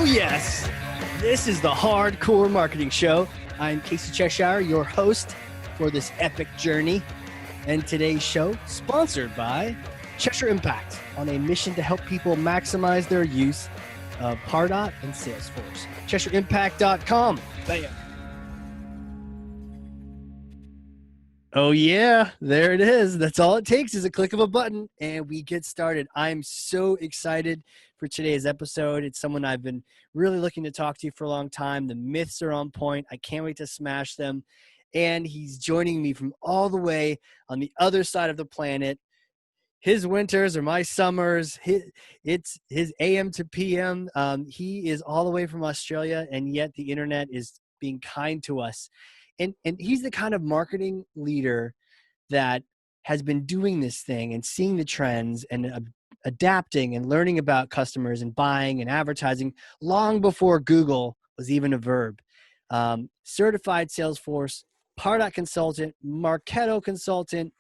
Oh yes, this is the Hardcore Marketing Show. I'm Casey Cheshire, your host for this epic journey. And today's show, sponsored by Cheshire Impact, on a mission to help people maximize their use of Pardot and Salesforce. CheshireImpact.com. Bam. Oh yeah, there it is. That's all it takes is a click of a button and we get started. I'm so excited for today's episode. It's someone I've been really looking to talk to for a long time. The myths are on point. I can't wait to smash them. And he's joining me from all the way on the other side of the planet. His winters are my summers. It's his AM to PM. He is all the way from Australia, and yet the internet is being kind to us. And he's the kind of marketing leader that has been doing this thing and seeing the trends and adapting and learning about customers and buying and advertising long before Google was even a verb. Certified Salesforce Pardot Consultant, Marketo Consultant,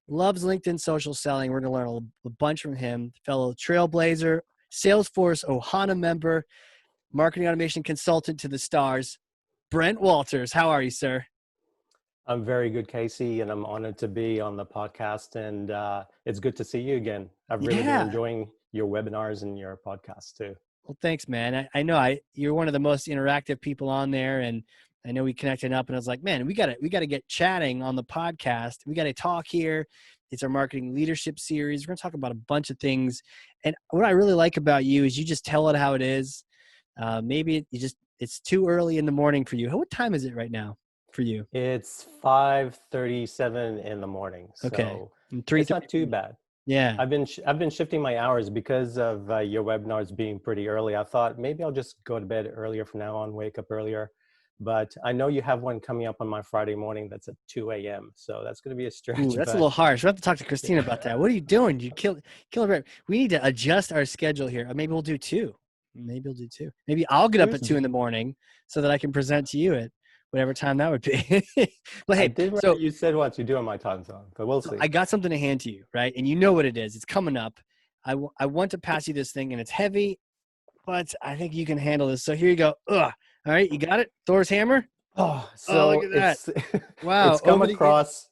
loves LinkedIn social selling. We're going to learn a bunch from him. Fellow trailblazer, Salesforce Ohana member, marketing automation consultant to the stars, Brent Walters. How are you, sir? I'm very good, Casey, and I'm honored to be on the podcast. And it's good to see you again. I've really been enjoying your webinars and your podcast too. Well, thanks, man. I know you're one of the most interactive people on there, and I know we connected up. And I was like, man, we gotta get chatting on the podcast. We gotta talk here. It's our marketing leadership series. We're gonna talk about a bunch of things. And what I really like about you is you just tell it how it is. Maybe it's too early in the morning for you. What time is it right now for you? It's 5:37 in the morning. So okay. It's not too bad. Yeah. I've been shifting my hours because of your webinars being pretty early. I thought maybe I'll just go to bed earlier from now on, wake up earlier. But I know you have one coming up on my Friday morning that's at 2 a.m. So that's going to be a stretch. Ooh, that's a little harsh. We'll have to talk to Christina about that. What are you doing? You kill it. We need to adjust our schedule here. Maybe we'll do two. Maybe I'll get up at 2 in the morning so that I can present to you at whatever time that would be. But hey, so you said once you do on my time zone, but we'll see. I got something to hand to you, right? And you know what it is. It's coming up. I want to pass you this thing, and it's heavy, but I think you can handle this. So here you go. Ugh. All right, you got it? Thor's hammer? Oh, so look at that. Wow. It's come across.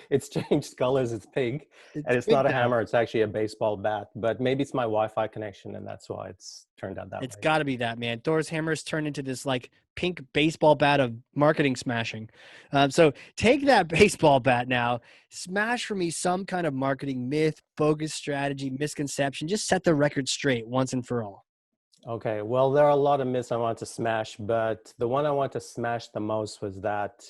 It's changed colors. It's pink. And it's not a hammer. It's actually a baseball bat. But maybe it's my Wi-Fi connection, and that's why it's turned out that way. It's got to be that, man. Thor's hammer's turned into this like pink baseball bat of marketing smashing. So take that baseball bat now. Smash for me some kind of marketing myth, bogus strategy, misconception. Just set the record straight once and for all. Okay, well, there are a lot of myths I want to smash, but the one I want to smash the most was that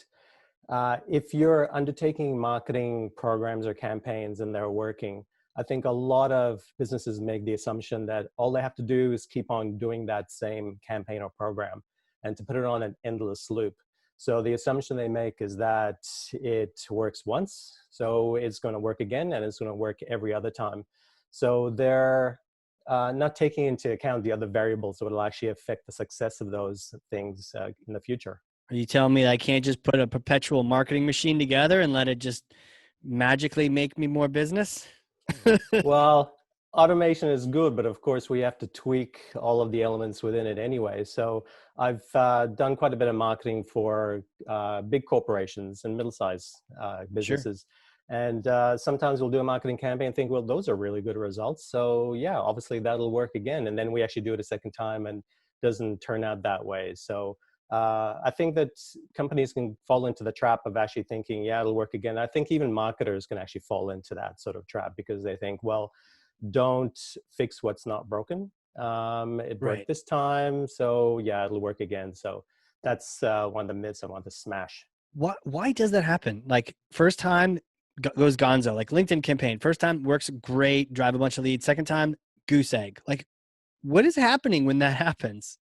if you're undertaking marketing programs or campaigns and they're working, I think a lot of businesses make the assumption that all they have to do is keep on doing that same campaign or program and to put it on an endless loop. So the assumption they make is that it works once, so it's going to work again, and it's going to work every other time. So they're not taking into account the other variables that will actually affect the success of those things in the future. Are you telling me that I can't just put a perpetual marketing machine together and let it just magically make me more business? Well, automation is good, but of course we have to tweak all of the elements within it anyway. So I've done quite a bit of marketing for big corporations and middle-sized businesses. Sure. And sometimes we'll do a marketing campaign and think, well, those are really good results. So yeah, obviously that'll work again. And then we actually do it a second time and it doesn't turn out that way. So I think that companies can fall into the trap of actually thinking, yeah, it'll work again. I think even marketers can actually fall into that sort of trap because they think, well, don't fix what's not broken. It worked this time. So yeah, it'll work again. So that's one of the myths I want to smash. Why does that happen? Like first time, goes gonzo, like LinkedIn campaign. First time works great, drive a bunch of leads. Second time, goose egg. Like what is happening when that happens?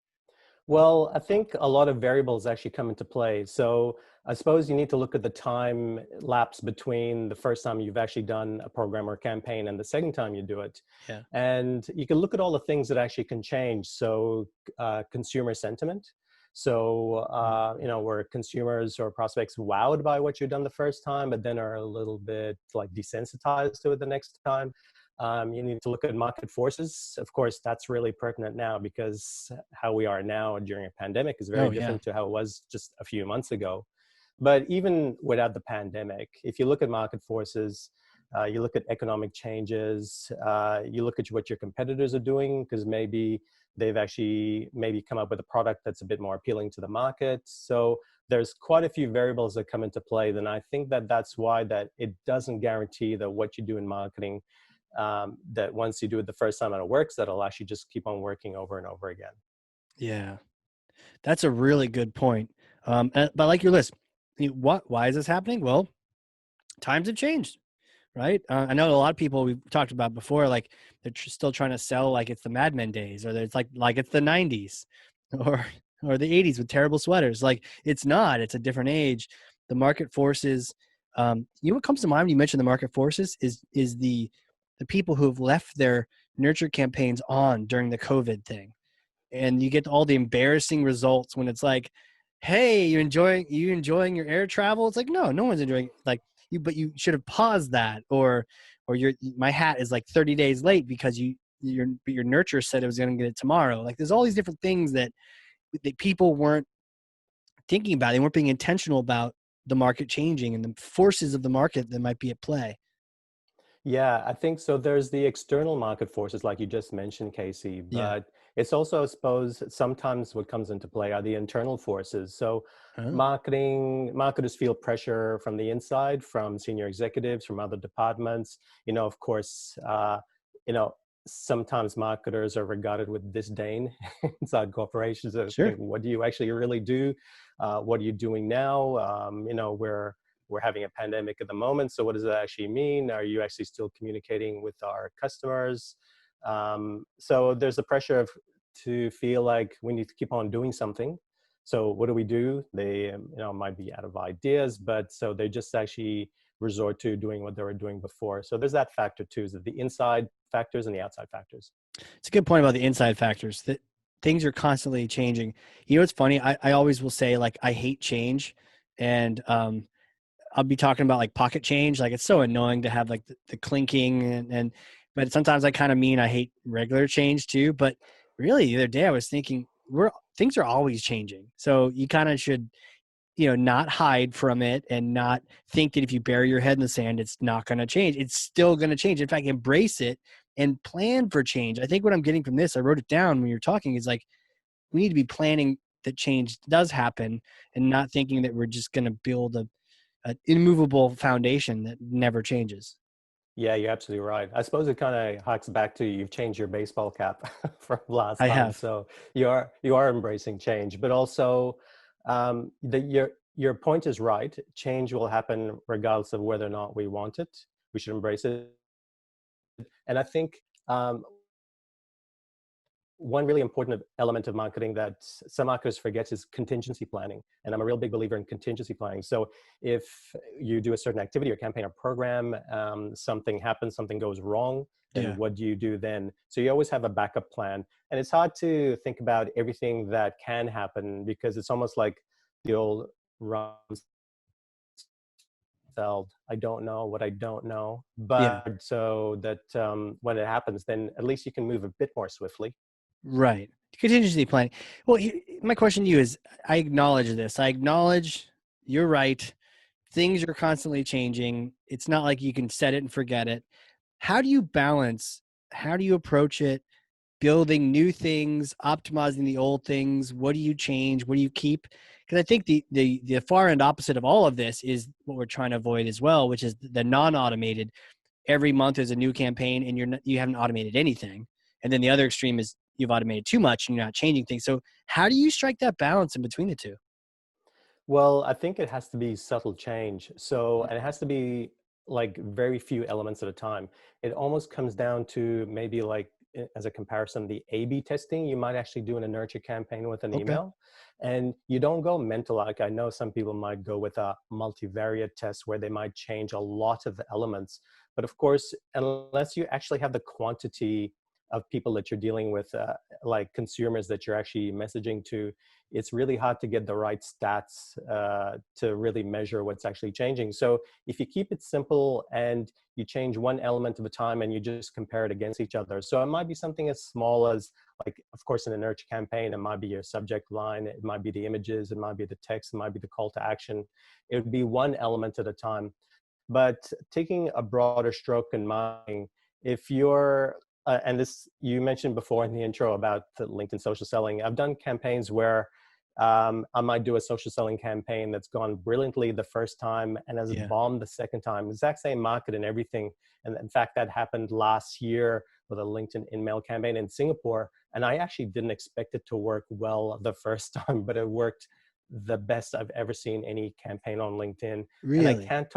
Well, I think a lot of variables actually come into play. So I suppose you need to look at the time lapse between the first time you've actually done a program or campaign and the second time you do it. Yeah. And you can look at all the things that actually can change. So consumer sentiment. So, where consumers or prospects wowed by what you've done the first time, but then are a little bit like desensitized to it the next time. You need to look at market forces. Of course, that's really pertinent now because how we are now during a pandemic is very Oh yeah. different to how it was just a few months ago. But even without the pandemic, if you look at market forces, you look at economic changes, you look at what your competitors are doing, because maybe they've actually maybe come up with a product that's a bit more appealing to the market. So there's quite a few variables that come into play. Then I think that that's why that it doesn't guarantee that what you do in marketing, that once you do it the first time and it works, that it'll actually just keep on working over and over again. Yeah. That's a really good point. But like your list, why is this happening? Well, times have changed, right? I know a lot of people we've talked about before, like they're still trying to sell like it's the Mad Men days, or it's like it's the '90s, or the '80s with terrible sweaters. Like it's not. It's a different age. The market forces. What comes to mind when you mention the market forces is the people who have left their nurture campaigns on during the COVID thing, and you get all the embarrassing results when it's like, hey, you enjoying your air travel? It's like, no one's enjoying like you, but you should have paused that, or my hat is like 30 days late because your nurture said it was going to get it tomorrow. Like there's all these different things that people weren't thinking about. They weren't being intentional about the market changing and the forces of the market that might be at play. Yeah, I think so. There's the external market forces, like you just mentioned, Casey, Yeah. but it's also, I suppose, sometimes what comes into play are the internal forces. So Oh, marketers feel pressure from the inside, from senior executives, from other departments. Of course, you know, sometimes marketers are regarded with disdain inside corporations of sure. think, what do you actually really do? What are you doing now? We're having a pandemic at the moment. So what does that actually mean? Are you actually still communicating with our customers? So there's the pressure to feel like we need to keep on doing something. So what do we do? They might be out of ideas, but so they just actually resort to doing what they were doing before. So there's that factor too, is that the inside factors and the outside factors. It's a good point about the inside factors that things are constantly changing. What's funny? I always will say like I hate change, and I'll be talking about like pocket change. Like it's so annoying to have like the clinking but sometimes I kind of mean I hate regular change too. But really the other day I was thinking things are always changing. So you kind of should, not hide from it and not think that if you bury your head in the sand, it's not going to change. It's still going to change. In fact, embrace it and plan for change. I think what I'm getting from this, I wrote it down when you're talking, is like, we need to be planning that change does happen and not thinking that we're just going to build an immovable foundation that never changes. Yeah, you're absolutely right. I suppose it kind of harks back to you've changed your baseball cap from last I time, have. so you are embracing change, but also your point is right. Change will happen regardless of whether or not we want it. We should embrace it, and I think one really important element of marketing that some marketers forget is contingency planning. And I'm a real big believer in contingency planning. So if you do a certain activity or campaign or program, something happens, something goes wrong, then Yeah. what do you do then? So you always have a backup plan. And it's hard to think about everything that can happen because it's almost like the old Rumsfeld, I don't know what I don't know. Yeah. But so that when it happens, then at least you can move a bit more swiftly. Right. Contingency planning. Well, my question to you is, I acknowledge this. I acknowledge you're right. Things are constantly changing. It's not like you can set it and forget it. How do you balance? How do you approach it? Building new things, optimizing the old things. What do you change? What do you keep? Because I think the far end opposite of all of this is what we're trying to avoid as well, which is the non-automated. Every month is a new campaign, and you haven't automated anything. And then the other extreme is you've automated too much and you're not changing things. So how do you strike that balance in between the two? Well, I think it has to be subtle change. So, and it has to be like very few elements at a time. It almost comes down to maybe like as a comparison, the A/B testing you might actually do in a nurture campaign with an Okay. email. And you don't go mental. Like I know some people might go with a multivariate test where they might change a lot of the elements. But of course, unless you actually have the quantity of people that you're dealing with, like consumers that you're actually messaging to, it's really hard to get the right stats to really measure what's actually changing. So if you keep it simple and you change one element at a time and you just compare it against each other. So it might be something as small as, like, of course, in a nurture campaign, it might be your subject line, it might be the images, it might be the text, it might be the call to action. It would be one element at a time. But taking a broader stroke in mind, if you're, and this you mentioned before in the intro about the LinkedIn social selling, I've done campaigns where I might do a social selling campaign that's gone brilliantly the first time and has Yeah. bombed the second time. Exact same market and everything. And in fact, that happened last year with a LinkedIn in-mail campaign in Singapore. And I actually didn't expect it to work well the first time, but it worked the best I've ever seen any campaign on LinkedIn. And I Really? can't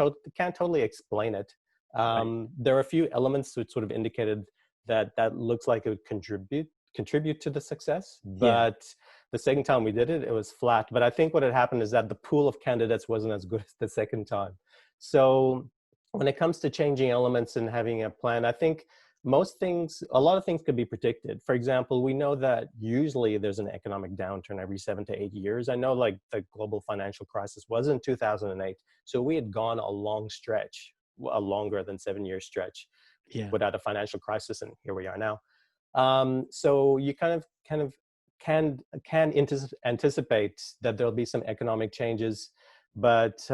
totally explain it. Right. There are a few elements that sort of indicated that looks like it would contribute to the success, Yeah. but the second time we did it, it was flat. But I think what had happened is that the pool of candidates wasn't as good as the second time. So when it comes to changing elements and having a plan, I think a lot of things could be predicted. For example, we know that usually there's an economic downturn every 7 to 8 years. I know, like, the global financial crisis was in 2008. So we had gone a long stretch, a longer than 7 year stretch Yeah. without a financial crisis. And here we are now. So you kind of can anticipate that there'll be some economic changes, but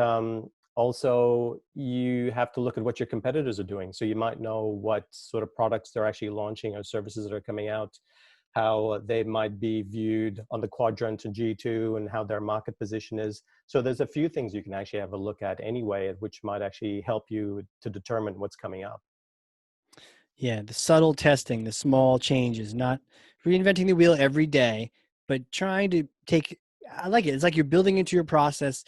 also you have to look at what your competitors are doing. So you might know what sort of products they're actually launching or services that are coming out, how they might be viewed on the quadrant in G2, and how their market position is. So there's a few things you can actually have a look at anyway, which might actually help you to determine what's coming up. Yeah. The subtle testing, the small changes, not reinventing the wheel every day, but trying to take, I like it. It's like you're building into your process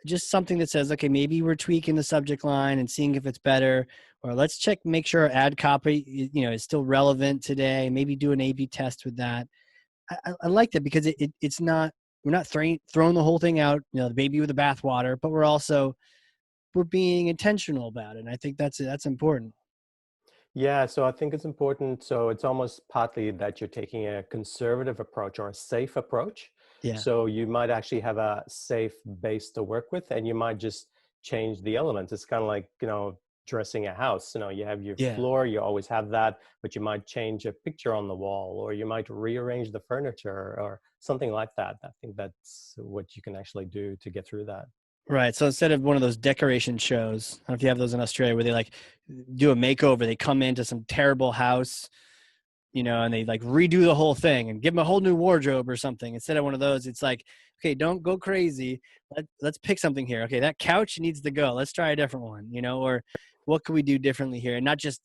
just something that says, okay, maybe we're tweaking the subject line and seeing if it's better, or let's check, make sure our ad copy, is still relevant today. Maybe do an A/B test with that. I like that because it's not, we're not throwing the whole thing out, the baby with the bathwater, but we're being intentional about it. And I think that's important. Yeah, so I think it's important. So it's almost partly that you're taking a conservative approach or a safe approach. Yeah. So you might actually have a safe base to work with, and you might just change the elements. It's kind of like, dressing a house. You have your Yeah. floor, you always have that, but you might change a picture on the wall, or you might rearrange the furniture or something like that. I think that's what you can actually do to get through that. Right. So instead of one of those decoration shows, I don't know if you have those in Australia where they like do a makeover, they come into some terrible house, and they like redo the whole thing and give them a whole new wardrobe or something. Instead of one of those, it's like, okay, don't go crazy. Let's pick something here. Okay, that couch needs to go. Let's try a different one, or what could we do differently here? And not just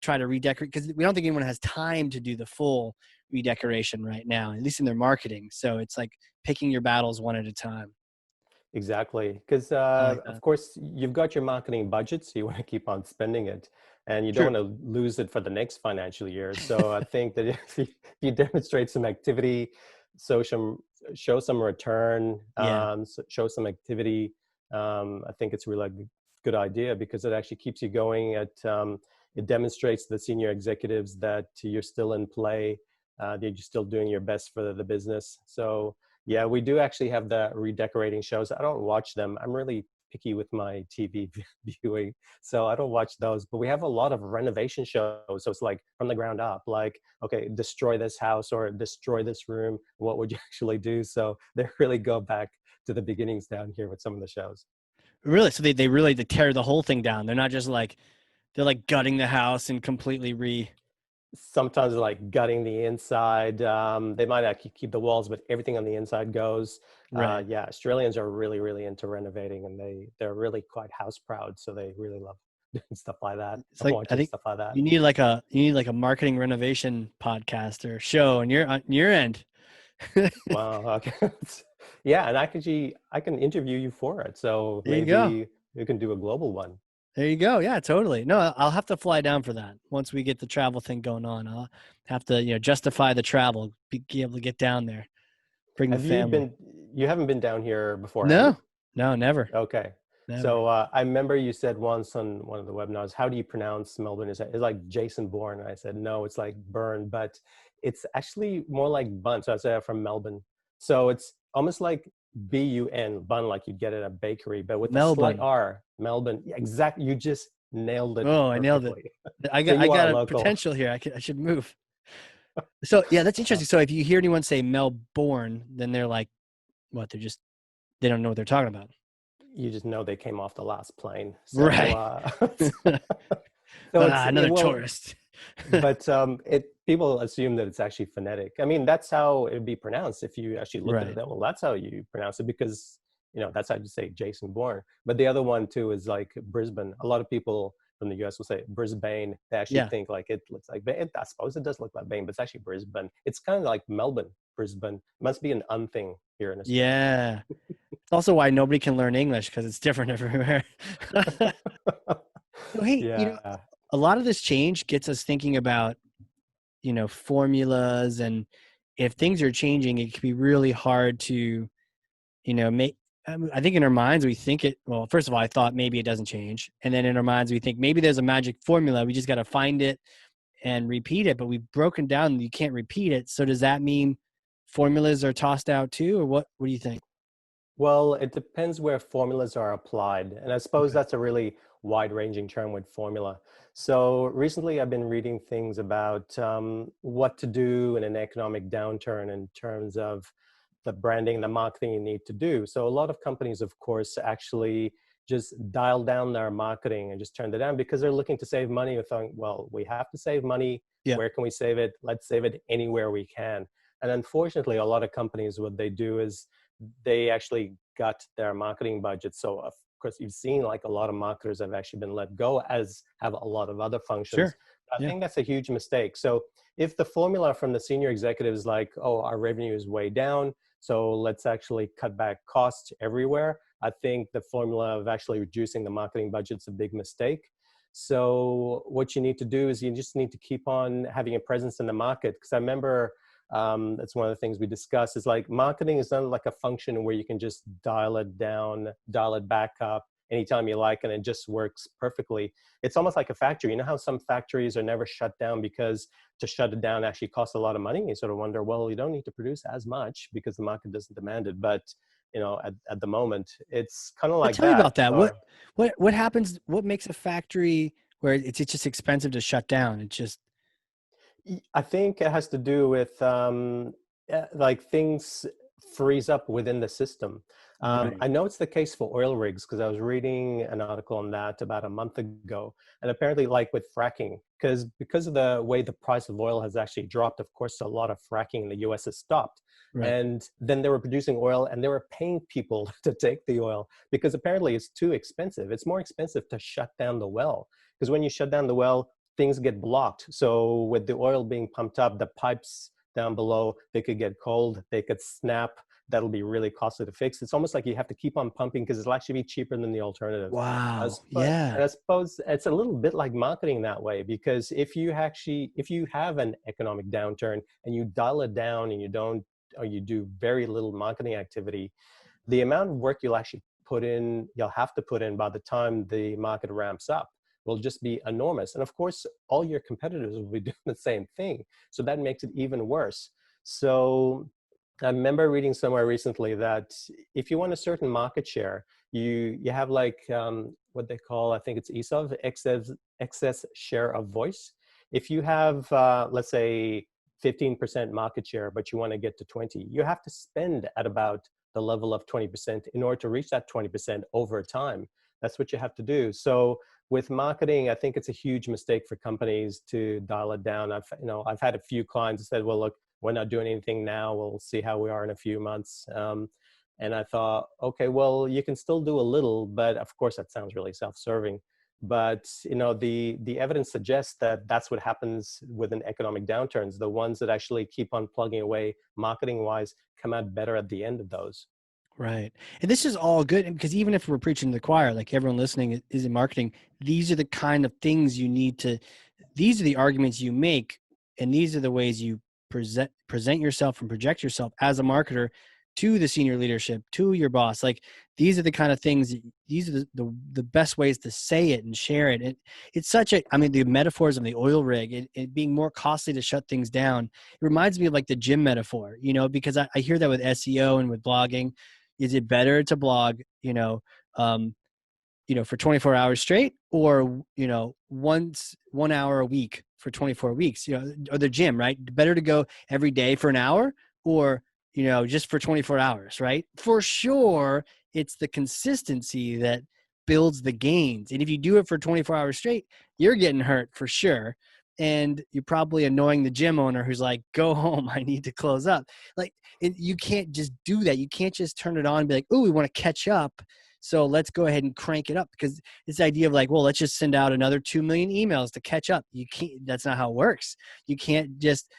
try to redecorate, because we don't think anyone has time to do the full redecoration right now, at least in their marketing. So it's like picking your battles one at a time. Exactly, because I like of that. course you've got your marketing budget, so you want to keep on spending it, and you don't True. want to lose it for the next financial year. So I think that if you demonstrate some activity, so show some return, Yeah. show some activity, I think it's really a good idea because it actually keeps you going. It demonstrates to the senior executives that you're still in play, that you're still doing your best for the business. So. Yeah, we do actually have the redecorating shows. I don't watch them. I'm really picky with my TV viewing, so I don't watch those. But we have a lot of renovation shows. So it's like from the ground up, like, okay, destroy this house or destroy this room. What would you actually do? So they really go back to the beginnings down here with some of the shows. Really? So they really they tear the whole thing down. They're not just like, they're like gutting the house and completely Sometimes like gutting the inside. They might actually keep the walls, but everything on the inside goes. right. Yeah, Australians are really, really into renovating, and they're really quite house proud. So they really love doing stuff like that, It's like, I watching think stuff like that. you need like a marketing renovation podcast or show on your end. There Wow. Okay. Yeah, and I can interview you for it. So you go. maybe you can do a global one. There you go. Yeah, totally. No, I'll have to fly down for that once we get the travel thing going on. I'll have to, justify the travel, be able to get down there, bring the Have you family. been? You haven't been down here before, have you? No, no, never. Okay. Never. So I remember you said once on one of the webinars, how do you pronounce Melbourne? Is it like Jason Bourne? And I said, no, it's like Burn, but it's actually more like bun. So I said from Melbourne. So it's almost like B-U-N, bun, like you'd get at a bakery, but with a slight Melbourne. R, Melbourne. Yeah, exactly. You just nailed it Oh, I nailed it. perfectly. I So got I you are got a local. potential here. I should move. So yeah, that's Uh, interesting. So if you hear anyone say Melbourne, then they're like, what? They don't know what they're talking about. you just know they came off the last plane. So, Right. so Another well, tourist. but people assume that it's actually phonetic. I mean, that's how it'd be pronounced if you actually looked at it. Right. Well, that's how you pronounce it because that's how you say Jason Bourne. But the other one too is like Brisbane. A lot of people from the US will say Brisbane. They actually Yeah. think like it looks like I suppose it does look like Bane, but it's actually Brisbane. It's kind of like Melbourne, Brisbane. It must be an thing here in Australia. Yeah. It's also why nobody can learn English because it's different everywhere. So, hey, Yeah. a lot of this change gets us thinking about, formulas, and if things are changing, it can be really hard to, make. I think in our minds we think it. Well, first of all, I thought maybe it doesn't change, and then in our minds we think maybe there's a magic formula. We just got to find it and repeat it. But we've broken down you can't repeat it. So does that mean formulas are tossed out too, or what? What do you think? Well, it depends where formulas are applied. And I suppose Okay. that's a really wide-ranging term with formula. So recently I've been reading things about what to do in an economic downturn in terms of the branding, the marketing you need to do. So a lot of companies, of course, actually just dial down their marketing and just turn it down because they're looking to save money. They're thinking, well, we have to save money. Yeah. Where can we save it? Let's save it anywhere we can. And unfortunately, a lot of companies, what they do is they actually got their marketing budget. So of course, you've seen like a lot of marketers have actually been let go, as have a lot of other functions. Sure. I Yeah. think that's a huge mistake. So if the formula from the senior executives like, oh, our revenue is way down, so let's actually cut back costs everywhere, I think the formula of actually reducing the marketing budget is a big mistake. So what you need to do is you just need to keep on having a presence in the market. Because I remember that's one of the things we discuss is like marketing is not like a function where you can just dial it down, dial it back up anytime you like, and it just works perfectly. It's almost like a factory. You know how some factories are never shut down because to shut it down actually costs a lot of money? You sort of wonder, well, you don't need to produce as much because the market doesn't demand it. But at the moment, it's kind of But like tell me that. about that. Or What happens? What makes a factory where it's just expensive to shut down? It just I think it has to do with like things freeze up within the system. right. I know it's the case for oil rigs because I was reading an article on that about a month ago, and apparently, like with fracking, because of the way the price of oil has actually dropped, of course, a lot of fracking in the U.S. has stopped. Right. And then they were producing oil and they were paying people to take the oil because apparently it's too expensive. It's more expensive to shut down the well because when you shut down the well, things get blocked. So with the oil being pumped up, the pipes down below, they could get cold, they could snap. That'll be really costly to fix. It's almost like you have to keep on pumping because it'll actually be cheaper than the alternative. Wow. And Yeah. I suppose it's a little bit like marketing that way because if you have an economic downturn and you dial it down and you don't, or you do very little marketing activity, the amount of work you'll have to put in by the time the market ramps up will just be enormous. And of course, all your competitors will be doing the same thing. So that makes it even worse. So I remember reading somewhere recently that if you want a certain market share, you have like what they call, I think it's ESOV, excess share of voice. If you have, let's say, 15% market share, but you want to get to 20, you have to spend at about the level of 20% in order to reach that 20% over time. That's what you have to do. So with marketing, I think it's a huge mistake for companies to dial it down. I've had a few clients that said, well, look, we're not doing anything now. We'll see how we are in a few months. And I thought, okay, well, you can still do a little, but of course that sounds really self-serving. But the evidence suggests that that's what happens within economic downturns. The ones that actually keep on plugging away marketing-wise come out better at the end of those. Right. And this is all good because even if we're preaching to the choir, like everyone listening is in marketing, these are the kind of things you need to, these are the arguments you make, and these are the ways you present yourself and project yourself as a marketer to the senior leadership, to your boss. Like these are the kind of things, these are the best ways to say it and share it. It's such a, I mean, the metaphors of the oil rig, it being more costly to shut things down. It reminds me of like the gym metaphor, because I hear that with SEO and with blogging. Is it better to blog, um, for 24 hours straight, or, once 1 hour a week for 24 weeks, or the gym, right? Better to go every day for an hour, or, just for 24 hours, right? For sure. It's the consistency that builds the gains. And if you do it for 24 hours straight, you're getting hurt for sure. And you're probably annoying the gym owner who's like, go home, I need to close up. Like, you can't just do that. You can't just turn it on and be like, oh, we want to catch up, so let's go ahead and crank it up, because this idea of like, well, let's just send out another 2 million emails to catch up. You can't, that's not how it works. You can't just,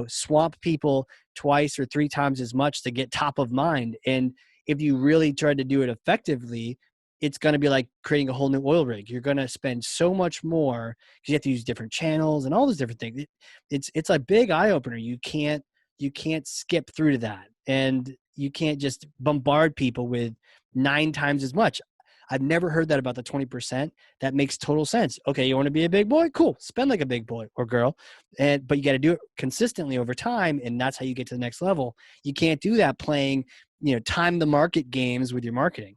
swamp people twice or three times as much to get top of mind. And if you really try to do it effectively, it's going to be like creating a whole new oil rig. You're going to spend so much more because you have to use different channels and all those different things. It's a big eye opener. You can't skip through to that. And you can't just bombard people with 9 times as much. I've never heard that about the 20%. That makes total sense. Okay, you want to be a big boy? Cool. Spend like a big boy or girl. But you got to do it consistently over time, and that's how you get to the next level. You can't do that playing, time the market games with your marketing.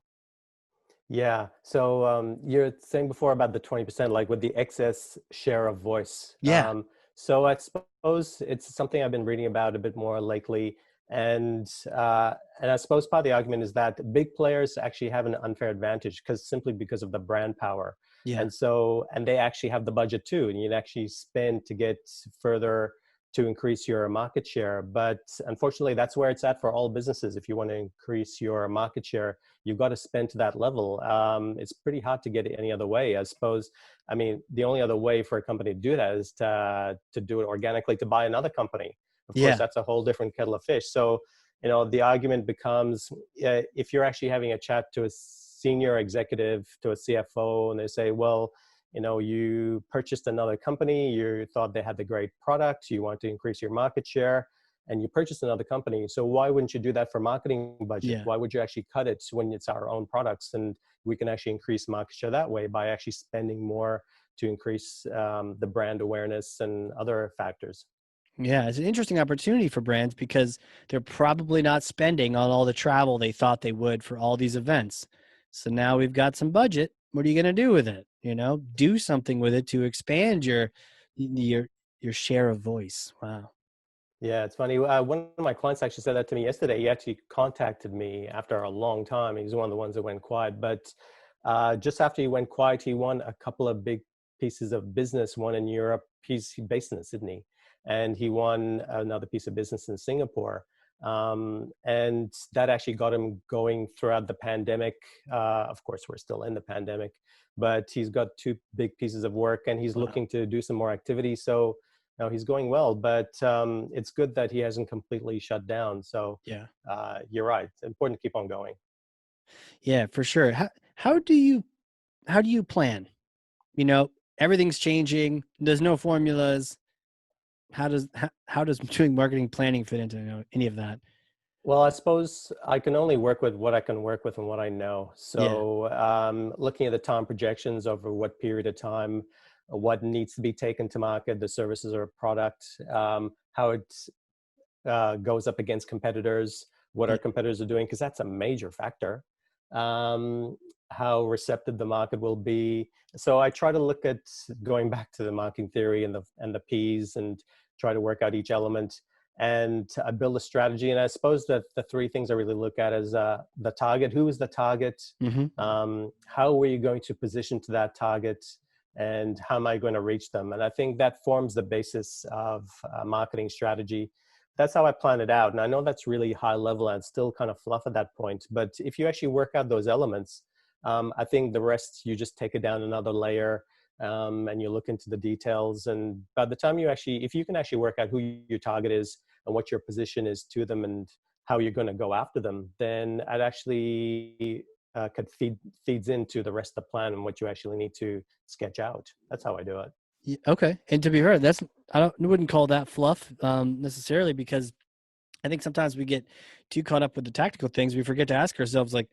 Yeah. So you're saying before about the 20%, like with the excess share of voice. Yeah. So I suppose it's something I've been reading about a bit more lately. And I suppose part of the argument is that big players actually have an unfair advantage simply because of the brand power. Yeah. And they actually have the budget too, and you'd actually spend to get further to increase your market share. But unfortunately, that's where it's at for all businesses. If you want to increase your market share, you've got to spend to that level. It's pretty hard to get it any other way, I suppose. I mean, the only other way for a company to do that is to do it organically, to buy another company. Of course, Yeah. that's a whole different kettle of fish. So, the argument becomes, if you're actually having a chat to a senior executive, to a CFO, and they say, well, you purchased another company, you thought they had the great product, you want to increase your market share, and you purchased another company. So why wouldn't you do that for marketing budget? Yeah. Why would you actually cut it when it's our own products? And we can actually increase market share that way by actually spending more to increase the brand awareness and other factors. Yeah, it's an interesting opportunity for brands because they're probably not spending on all the travel they thought they would for all these events. So now we've got some budget. What are you going to do with it? Do something with it to expand your share of voice. Wow. Yeah, it's funny. One of my clients actually said that to me yesterday. He actually contacted me after a long time. He was one of the ones that went quiet. But just after he went quiet, he won a couple of big pieces of business, one in Europe. He's based in Sydney. And he won another piece of business in Singapore. And that actually got him going throughout the pandemic. Of course, we're still in the pandemic. But he's got 2 big pieces of work, and he's looking to do some more activity. So no, he's going well, but it's good that he hasn't completely shut down. So Yeah. you're right. It's important to keep on going. Yeah, for sure. How do you plan? Everything's changing. There's no formulas. How does doing marketing planning fit into any of that? Well, I suppose I can only work with what I can work with and what I know. Yeah. So looking at the time projections over what period of time, what needs to be taken to market, the services or product, how it goes up against competitors, what Yeah. our competitors are doing, because that's a major factor. How receptive the market will be. So I try to look at going back to the marketing theory and the P's, and try to work out each element, and I build a strategy. And I suppose that the 3 things I really look at is the target. Who is the target? Mm-hmm. How are you going to position to that target? And how am I going to reach them? And I think that forms the basis of a marketing strategy. That's how I plan it out. And I know that's really high level and still kind of fluff at that point. But if you actually work out those elements, I think the rest, you just take it down another layer, and you look into the details. And by the time if you can actually work out who your target is and what your position is to them and how you're going to go after them, then it actually feeds into the rest of the plan and what you actually need to sketch out. That's how I do it. Yeah, okay. And to be fair, wouldn't call that fluff necessarily, because I think sometimes we get too caught up with the tactical things, we forget to ask ourselves, like,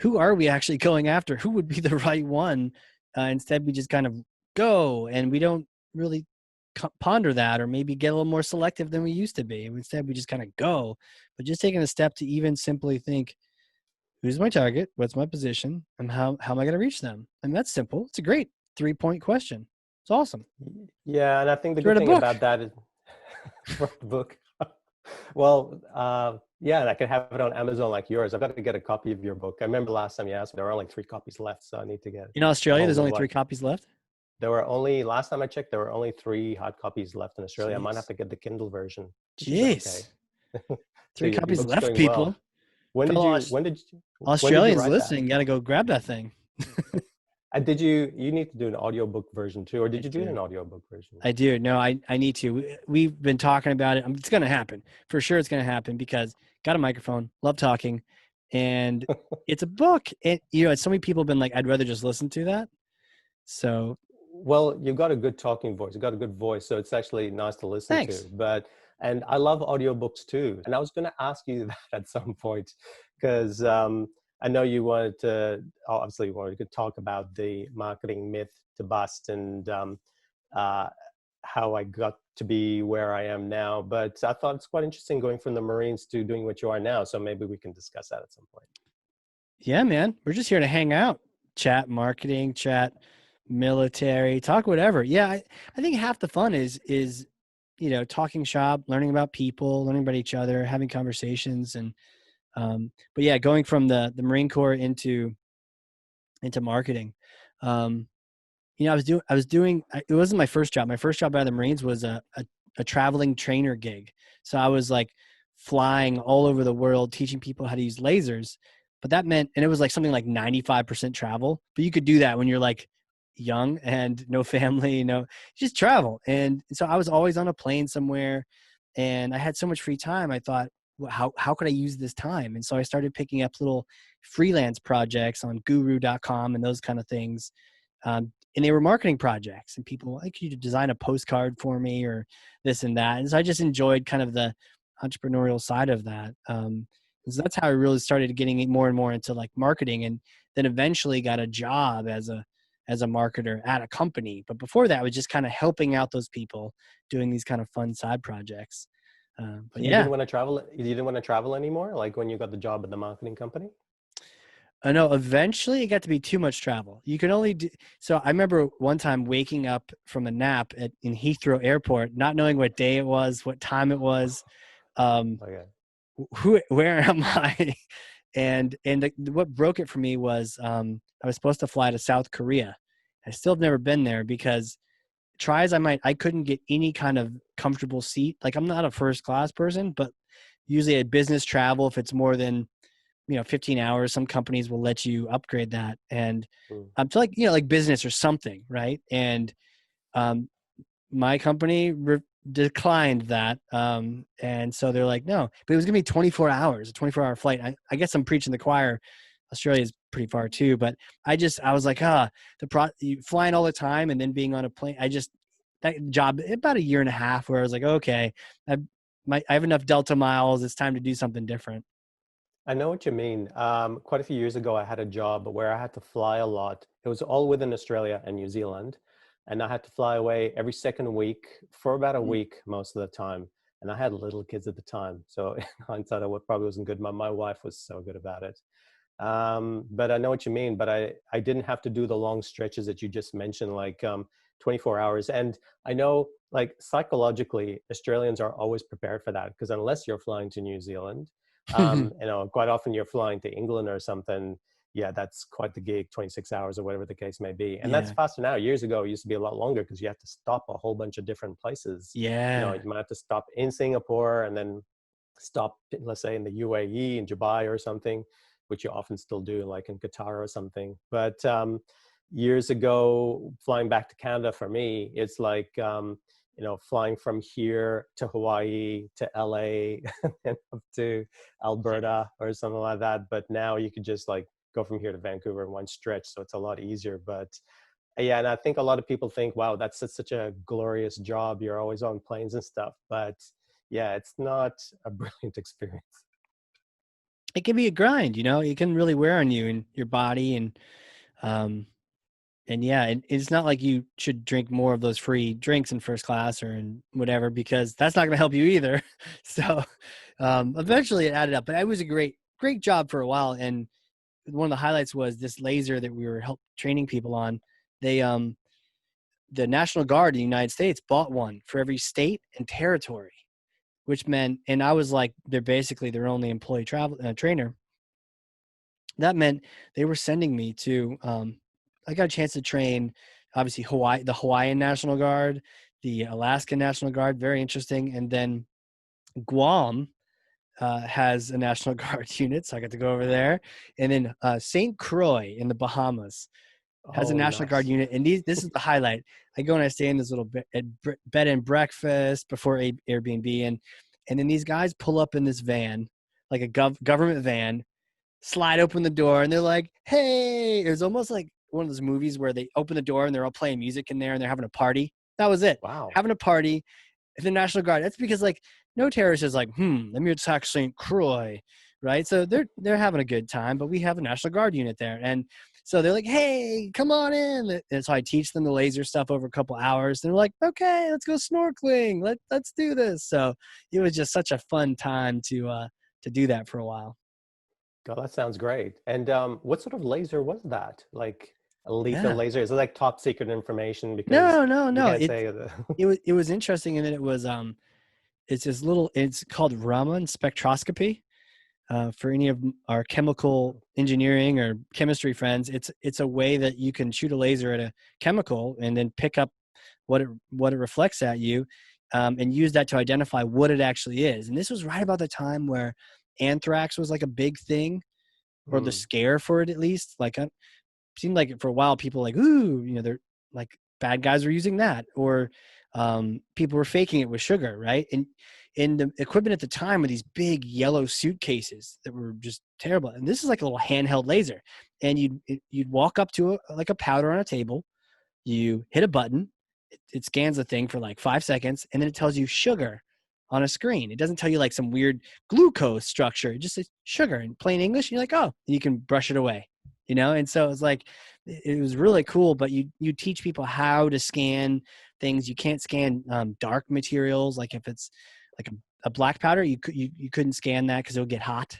who are we actually going after? Who would be the right one? Instead, we just kind of go, and we don't really ponder that, or maybe get a little more selective than we used to be. Instead, we just kind of go. But just taking a step to even simply think, who's my target? What's my position? And how am I going to reach them? And that's simple. It's a great 3-point question. It's awesome. Yeah, and I think the Let's write good a thing book. about that is write the book. Well, yeah, I can have it on Amazon like yours. I've got to get a copy of your book. I remember last time you asked me, there were only 3 copies left, so I need to get In a Australia, hold there's of only one. 3 copies left. There were only, last time I checked, there were only 3 hard copies left in Australia. I might have Jeez. to get the Kindle version, which is okay. Jeez. So 3 your copies book's left, doing well. people. Fellow When did you Australians write that? listening, got to go grab that thing. Did you need to do an audiobook version too, or I did you do an do. audiobook version? I do. No, I need to. We've been talking about it. It's going to happen. For sure it's going to happen because got a microphone, love talking, and it's a book. And, so many people have been like, I'd rather just listen to that. So Well, you've got a good talking voice. You've got a good voice, so it's actually nice to listen thanks. to. And I love audiobooks too. And I was going to ask you that at some point because I know you wanted to, obviously, you wanted to talk about the marketing myth to bust and uh, how I got to be where I am now. But I thought it's quite interesting going from the Marines to doing what you are now. So maybe we can discuss that at some point. Yeah, man. We're just here to hang out, chat marketing, chat military, talk whatever. Yeah, I think half the fun is talking shop, learning about people, learning about each other, having conversations, and but yeah, going from the Marine Corps into marketing. Um, I was doing. It wasn't my first job. My first job out of the Marines was a traveling trainer gig. So I was like flying all over the world, teaching people how to use lasers. But that meant, and it was like something like 95% travel. But you could do that when you're like young and no family, just travel. And so I was always on a plane somewhere, and I had so much free time. I thought, well, how could I use this time? And so I started picking up little freelance projects on guru.com and those kind of things. And they were marketing projects, and people like, you to design a postcard for me or this and that. And so I just enjoyed kind of the entrepreneurial side of that. And so that's how I really started getting more and more into like marketing, and then eventually got a job as a marketer at a company. But before that, I was just kind of helping out those people doing these kind of fun side projects. But So you yeah, didn't want to travel. You didn't want to travel anymore, like when you got the job at the marketing company. I know eventually it got to be too much travel. You could only do, so I remember one time waking up from a nap in Heathrow Airport, not knowing what day it was, what time it was, um, Okay. where am I? And what broke it for me was I was supposed to fly to South Korea. I still have never been there because try as I might, I couldn't get any kind of comfortable seat. Like I'm not a first class person, but usually a business travel, if it's more than 15 hours, some companies will let you upgrade that. And Mm. to like, like business or something. Right. And um, my company declined that. And so they're like, no, but it was gonna be 24 hours, a 24-hour flight. I guess I'm preaching the choir. Australia is pretty far too, but I was like, you flying all the time and then being on a plane. That job about a year and a half where I was like, okay, I, I have enough Delta miles. It's time to do something different. I know what you mean. Quite a few years ago, I had a job where I had to fly a lot. It was all within Australia and New Zealand, and I had to fly away every second week for about a Mm. week most of the time. And I had little kids at the time, so in hindsight, I probably wasn't good. My wife was so good about it. But I know what you mean. But I didn't have to do the long stretches that you just mentioned, like 24 hours. And I know, like psychologically, Australians are always prepared for that because unless you're flying to New Zealand, quite often you're flying to England or something. Yeah, that's quite the gig, 26 hours or whatever the case may be. And that's Yeah. faster now. Years ago, it used to be a lot longer because you have to stop a whole bunch of different places. Yeah. You might have to stop in Singapore and then stop, let's say, in the UAE, in Dubai or something, which you often still do, like in Qatar or something. But years ago, flying back to Canada for me, it's like, flying from here to Hawaii to LA and up to Alberta or something like that. But now you could just like go from here to Vancouver in one stretch. So it's a lot easier. But yeah, and I think a lot of people think, wow, that's such a glorious job. You're always on planes and stuff. But yeah, it's not a brilliant experience. it can be a grind, it can really wear on you and your body. Um, and yeah, it's not like you should drink more of those free drinks in first class or in whatever, because that's not going to help you either. So, eventually it added up, but it was a great job for a while. And one of the highlights was this laser that we were training people on. They, the National Guard in the United States bought one for every state and territory, which meant, and I was like, they're basically their only employee trainer. That meant they were sending me to, I got a chance to train, obviously the Hawaiian National Guard, the Alaskan National Guard, very interesting. And then Guam has a National Guard unit, so I got to go over there. And then St. Croix in the Bahamas has a Oh, National Guard nice. unit. And this is the highlight. I go and I stay in this little bed and breakfast before Airbnb. And then these guys pull up in this van, like a government van, slide open the door, and they're like, hey, it was almost like one of those movies where they open the door and they're all playing music in there and they're having a party. That was it. Wow. Having a party. The National Guard. That's because like no terrorist is like, let me attack St. Croix, right? So they're having a good time, but we have a National Guard unit there. And so they're like, hey, come on in. And so I teach them the laser stuff over a couple hours. And they're like, okay, let's go snorkeling. Let's do this. So it was just such a fun time to do that for a while. God, that sounds great. And what sort of laser was that? Like a lethal Yeah. laser? Is it like top secret information? Because No, no, you no. can't say the It was interesting in that it's this little, it's called Raman spectroscopy. For any of our chemical engineering or chemistry friends, it's a way that you can shoot a laser at a chemical and then pick up what it reflects at you, and use that to identify what it actually is. And this was right about the time where anthrax was like a big thing, or the Hmm. scare for it at least. Like seemed like for a while people like, ooh, they're like bad guys were using that, or people were faking it with sugar, right? And the equipment at the time were these big yellow suitcases that were just terrible. And this is like a little handheld laser, and you'd walk up to like a powder on a table, you hit a button, it scans the thing for like 5 seconds, and then it tells you sugar on a screen. It doesn't tell you like some weird glucose structure. It just says sugar in plain English. And you're like, oh, and you can brush it away, And so it's like, it was really cool, but you teach people how to scan things. You can't scan dark materials. Like if it's like a black powder, you couldn't scan that because it'll get hot.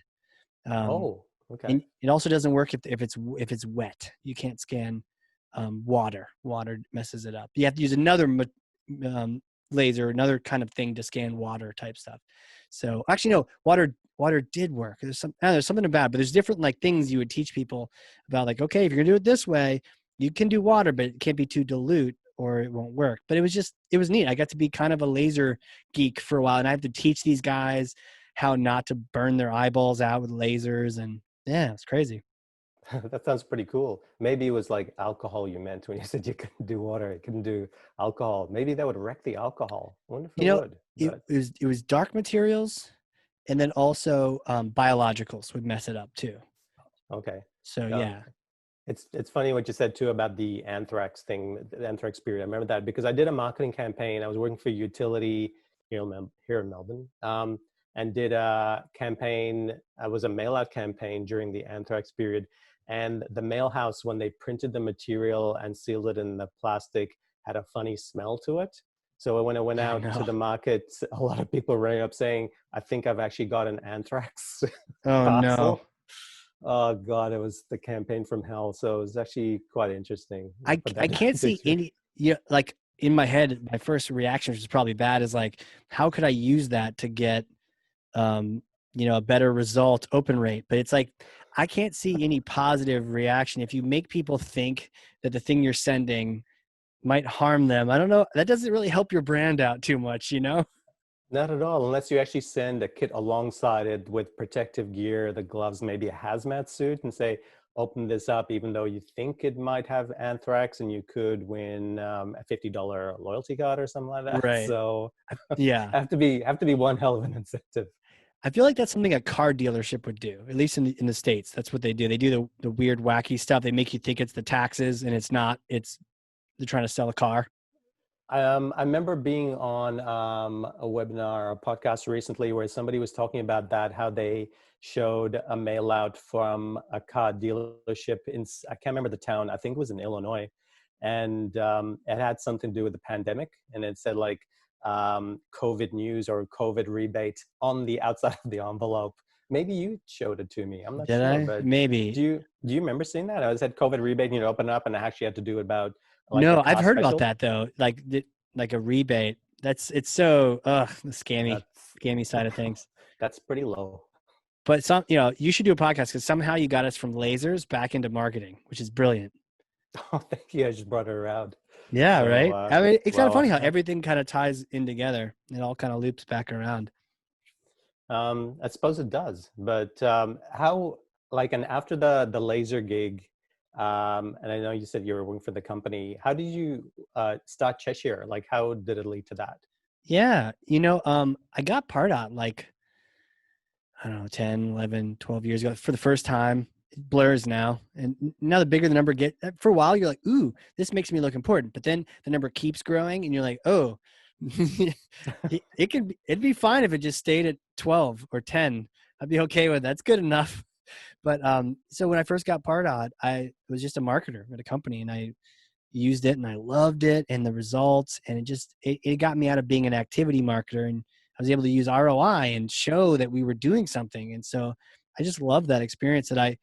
Um, Oh, okay. and it also doesn't work if it's wet. You can't scan water. Water messes it up. You have to use another um, laser, another kind of thing to scan water type stuff. So actually, no, water did work. There's something about it, but there's different like things you would teach people about. Like, okay, if you're gonna do it this way, you can do water, but it can't be too dilute or it won't work. But it was neat. I got to be kind of a laser geek for a while, and I have to teach these guys how not to burn their eyeballs out with lasers. And yeah, it's crazy. That sounds pretty cool. Maybe it was like alcohol you meant when you said you couldn't do water, you couldn't do alcohol. Maybe that would wreck the alcohol. I wonder if it You know, would, it, but it was it was dark materials, and then also biologicals would mess it up too. okay. So Um, yeah. it's funny what you said too about the anthrax thing, the anthrax period. I remember that because I did a marketing campaign. I was working for a utility here in Melbourne, and did a campaign. It was a mail out campaign during the anthrax period, and the mail house, when they printed the material and sealed it in the plastic, had a funny smell to it. So when I went Oh out to no. the market, a lot of people rang up saying, "I think I've actually got an anthrax Oh no. parcel." Oh God, it was the campaign from hell. So it was actually quite interesting. I Put I that can't into see experience. any, like in my head, my first reaction, which is probably bad, is like, how could I use that to get um, a better result open rate? But it's like, I can't see any positive reaction if you make people think that the thing you're sending might harm them. I don't know. That doesn't really help your brand out too much. Not at all, unless you actually send a kit alongside it with protective gear, the gloves, maybe a hazmat suit, and say, open this up, even though you think it might have anthrax, and you could win a $50 loyalty card or something like that. Right. So Yeah. have to be one hell of an incentive. I feel like that's something a car dealership would do, at least in the States. That's what they do. They do the weird, wacky stuff. They make you think it's the taxes, and it's not. They're trying to sell a car. I remember being on a webinar or podcast recently where somebody was talking about that, how they showed a mail out from a car dealership I can't remember the town, I think it was in Illinois. And it had something to do with the pandemic. And it said like COVID news or COVID rebate on the outside of the envelope. Maybe you showed it to me. I'm not Did sure, I? but Maybe. do you remember seeing that? I said COVID rebate, and you open it up and I actually had to do about like a No, I've car heard about special. that though. Like a rebate. It's so the That's scammy side of things. that's pretty low. But you should do a podcast because somehow you got us from lasers back into marketing, which is brilliant. Oh, thank you. I just brought her around. Yeah, So, right. I mean, it's kind of well, funny how everything kind of ties in together. It all kind of loops back around. I suppose it does. But how, like, and after the laser gig, and I know you said you were working for the company. How did you start Cheshire? Like, how did it lead to that? Yeah, I got Pardot like I don't know, 10, 11, 12 years ago for the first time. It blurs now. And now the bigger the number get, for a while, you're like, ooh, this makes me look important. But then the number keeps growing and you're like, oh, it'd be fine if it just stayed at 12 or 10. I'd be okay with that. That's good enough. But so when I first got Pardot, I was just a marketer at a company and I used it and I loved it and the results. And it got me out of being an activity marketer, and I was able to use ROI and show that we were doing something. And so I just loved that experience that I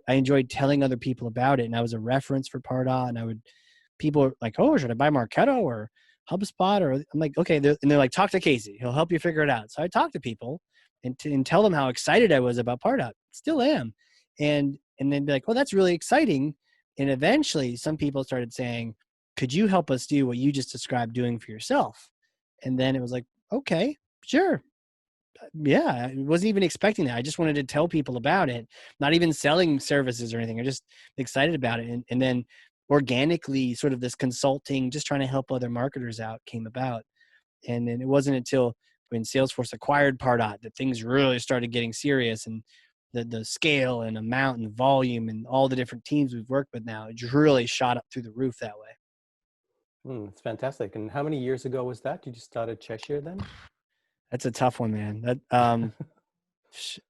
enjoyed telling other people about it. And I was a reference for Pardot, and people are like, oh, should I buy Marketo or HubSpot? Or I'm like, okay. And they're like, talk to Casey. He'll help you figure it out. So I talk to people and tell them how excited I was about Pardot. Still am. And then be like, oh, that's really exciting. And eventually some people started saying, could you help us do what you just described doing for yourself? And then it was like, okay, sure. Yeah. I wasn't even expecting that. I just wanted to tell people about it, not even selling services or anything. I just excited about it. And then organically sort of this consulting, just trying to help other marketers out came about. And then it wasn't until when Salesforce acquired Pardot that things really started getting serious, and the scale and amount and volume and all the different teams we've worked with now, it just really shot up through the roof that way. It's fantastic. And how many years ago was that? You just started Cheshire then? That's a tough one, man.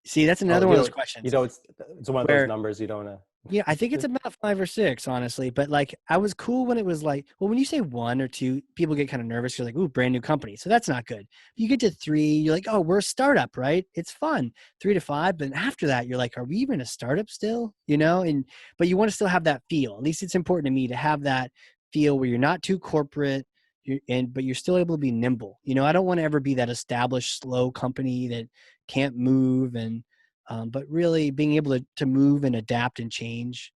See, that's Oh, another one of those questions it's one of those where, numbers you don't want yeah, I think it's to. about 5 or 6, honestly. But like, I was cool when it was like, well, when you say 1 or 2, people get kind of nervous. You're like, ooh, brand new company. So that's not good. You get to 3, you're like, oh, we're a startup, right? It's fun. 3 to 5. But after that, you're like, are we even a startup still? But you want to still have that feel. At least it's important to me to have that feel where you're not too corporate, but you're still able to be nimble. I don't want to ever be that established, slow company that can't move, but really being able to move and adapt and change,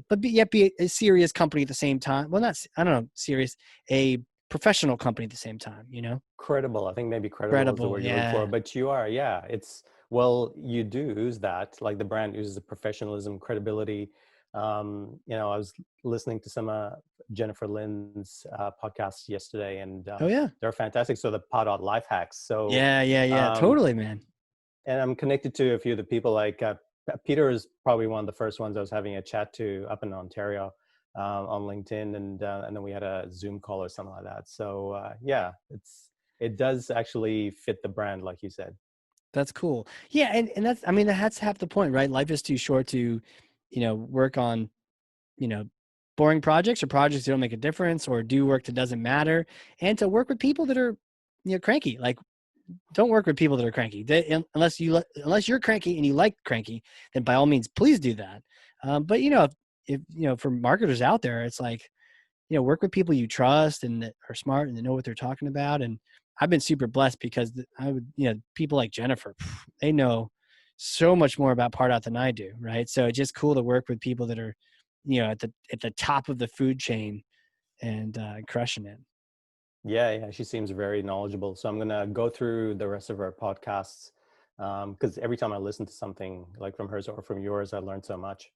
but yet be a serious company at the same time. Well, I don't know, serious, a professional company at the same time, Credible. I think maybe credible is the credible. word you're looking for. Yeah. But you are, yeah. Well, you do use that. Like the brand uses the professionalism, credibility. I was listening to some Jennifer Lynn's podcasts yesterday, and Oh yeah. they're fantastic. So the Pardot life hacks. So, Yeah. um, Totally, man. and I'm connected to a few of the people. Like Peter is probably one of the first ones I was having a chat to up in Ontario on LinkedIn, and then we had a Zoom call or something like that. So yeah, it does actually fit the brand, like you said. That's cool. Yeah. And that's half the point, right? Life is too short to, work on, you know, boring projects or projects that don't make a difference, or do work that doesn't matter, and to work with people that are, cranky. Like, don't work with people that are cranky. Unless you're cranky and you like cranky, then by all means, please do that. But if for marketers out there, it's like, work with people you trust and that are smart and that know what they're talking about. And I've been super blessed because people like Jennifer, they know so much more about Pardot than I do. Right. So it's just cool to work with people that are, at the top of the food chain and crushing it. Yeah, she seems very knowledgeable. So I'm gonna go through the rest of our podcasts because every time I listen to something like from hers or from yours, I learn so much.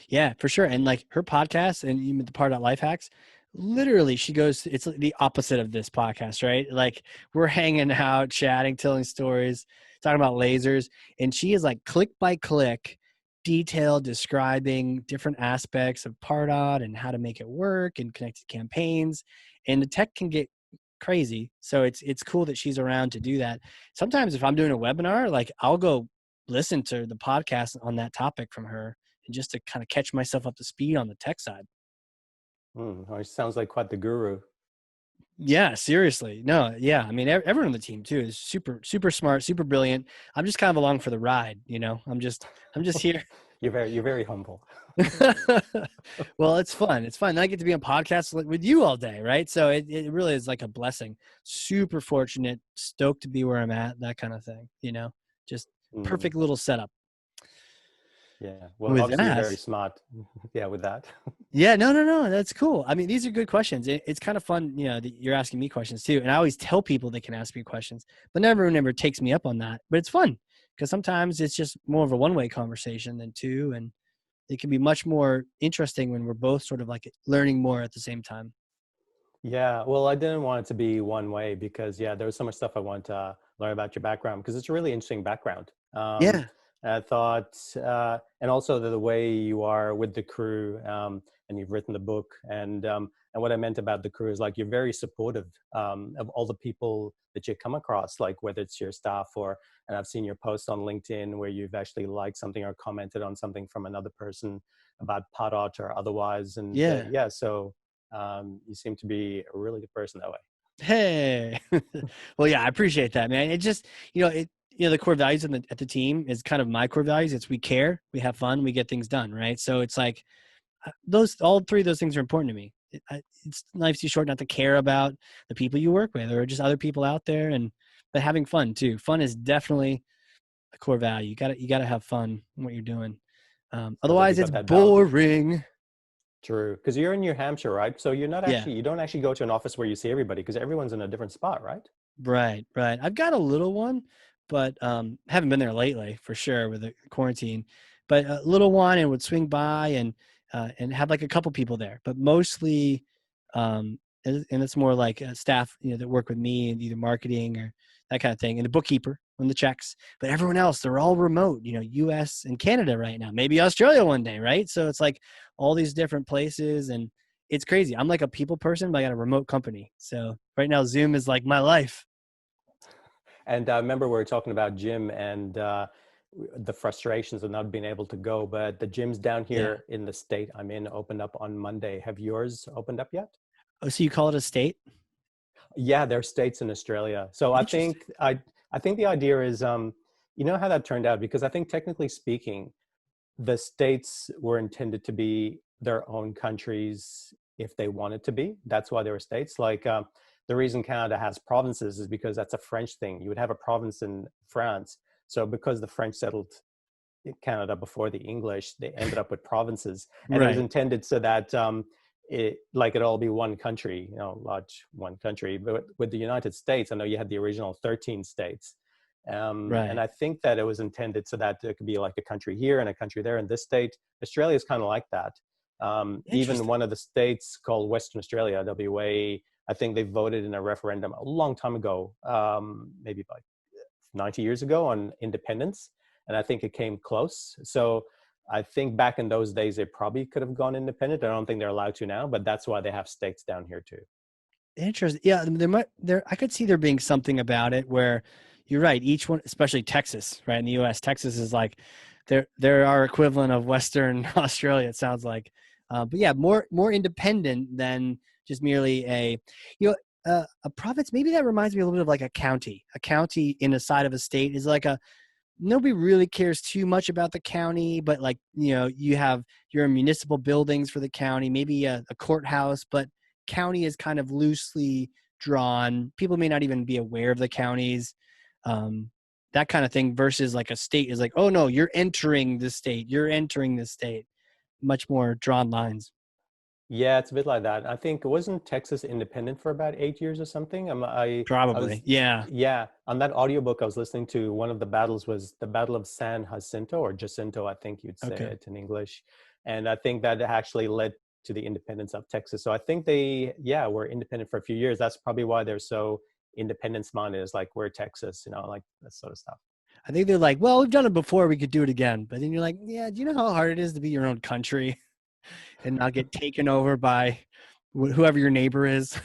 Yeah, for sure. And like her podcast and even the Pardot Life Hacks, literally it's the opposite of this podcast, right? Like, we're hanging out, chatting, telling stories, talking about lasers. And she is like click by click, detail describing different aspects of Pardot and how to make it work and connected campaigns. And the tech can get crazy. So it's cool that she's around to do that. Sometimes if I'm doing a webinar, like I'll go listen to the podcast on that topic from her and just to kind of catch myself up to speed on the tech side. Oh, it sounds like quite the guru. Yeah, seriously. No, yeah. I mean, everyone on the team too is super, super smart, super brilliant. I'm just kind of along for the ride, you know. I'm just here. You're very humble. Well, it's fun. It's fun. I get to be on podcasts with you all day, right? So it really is like a blessing. Super fortunate, stoked to be where I'm at, that kind of thing, you know. Just Mm, perfect little setup. yeah. Well, With obviously you're that, very smart. Yeah, with that. yeah, no, that's cool. I mean, these are good questions. It's kind of fun, you know, that you're asking me questions too. And I always tell people they can ask me questions, but everyone ever takes me up on that. But it's fun because sometimes it's just more of a one-way conversation than two, and it can be much more interesting when we're both sort of like learning more at the same time. Yeah, well, I didn't want it to be one way because yeah, there was so much stuff I wanted to learn about your background because it's a really interesting background. Yeah, And I thought, and also the way you are with the crew, and you've written the book, and what I meant about the crew is like you're very supportive of all the people that you come across, like whether it's your staff or, and I've seen your post on LinkedIn where you've actually liked something or commented on something from another person about Pardot or otherwise, and yeah. yeah, so. You seem to be a really good person that way. Hey, well, yeah, I appreciate that, man. It just, the core values at the team is kind of my core values. It's we care, we have fun, we get things done, right? So it's like all three of those things are important to me. It's life's too short not to care about the people you work with or just other people out there, but having fun too. Fun is definitely a core value. You gotta have fun in what you're doing. Sounds like you Otherwise, it's got that balance. boring. True, because you're in New Hampshire, right? So you're not Yeah. actually, you don't actually go to an office where you see everybody because everyone's in a different spot, right? Right, right. I've got a little one, but haven't been there lately for sure with the quarantine. But a little one and would swing by and have like a couple people there, but mostly, and it's more like staff, that work with me and either marketing or that kind of thing, and the bookkeeper and the checks. But everyone else, they're all remote, U.S. and Canada right now, maybe Australia one day, right? So it's like all these different places and it's crazy. I'm like a people person, but I got a remote company. So right now, Zoom is like my life. And I remember we were talking about gym and the frustrations of not being able to go, but the gyms down Yeah. here in the state I'm in opened up on Monday. Have yours opened up yet? Oh, so you call it a state? Yeah, there are states in Australia. So I Interesting. think I think the idea is, you know how that turned out because I think technically speaking, the states were intended to be their own countries if they wanted to be. That's why they were states. Like the reason Canada has provinces is because that's a French thing. You would have a province in France. So because the French settled in Canada before the English, they ended up with provinces, and it was Right. intended so that it all be one country, large one country. But with the United States, I know you had the original 13 states. And Right. I think that it was intended so that there could be like a country here and a country there. In this state, Australia is kind of like that. Even Interesting. one of the states called Western Australia, WA, I think they voted in a referendum a long time ago, maybe like 90 years ago on independence. And I think it came close. So I think back in those days, they probably could have gone independent. I don't think they're allowed to now, but that's why they have states down here too. Interesting. Yeah, I could see there being something about it where you're right. Each one, especially Texas, right? In the US, Texas is like they're our equivalent of Western Australia, it sounds like. But yeah, more independent than just merely a province. Maybe that reminds me a little bit of like a county. A county in a side of a state is like a nobody really cares too much about the county, but like, you have your municipal buildings for the county, maybe a courthouse, but county is kind of loosely drawn. People may not even be aware of the counties, um, that kind of thing versus like a state is like, oh no, you're entering the state. You're entering the state. Much more drawn lines. Yeah, it's a bit like that. I think wasn't Texas independent for about 8 years or something? I Probably. was, Yeah. yeah, on that audiobook I was listening to, one of the battles was the Battle of San Jacinto or Jacinto, I think you'd say Okay. it in English. And I think that actually led to the independence of Texas. So I think they, yeah, were independent for a few years. That's probably why they're so independence minded. It's like, we're Texas, like that sort of stuff. I think they're like, well, we've done it before, we could do it again. But then you're like, yeah, do you know how hard it is to be your own country and not get taken over by whoever your neighbor is?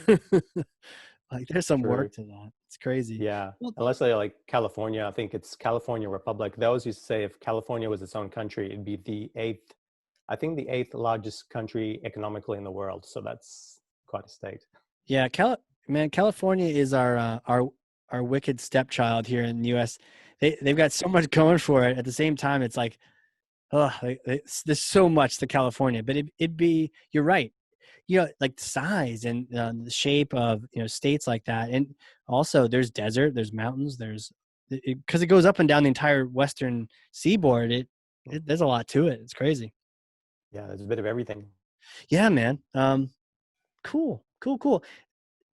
Like, there's some True. work to that. It's crazy. Yeah. Well, Unless they like California, I think it's California Republic. They always used to say if California was its own country, it'd be the eighth, I think the eighth largest country economically in the world. So that's quite a state. yeah, man, California is our wicked stepchild here in the U.S. They've got so much going for it. At the same time, it's like, oh, there's so much to California. But it'd be, you're right. You know, like size and the shape of, you know, states like that, and also there's desert, there's mountains, there's because it goes up and down the entire western seaboard. There's a lot to it. It's crazy. Yeah, there's a bit of everything. Yeah, man. Cool.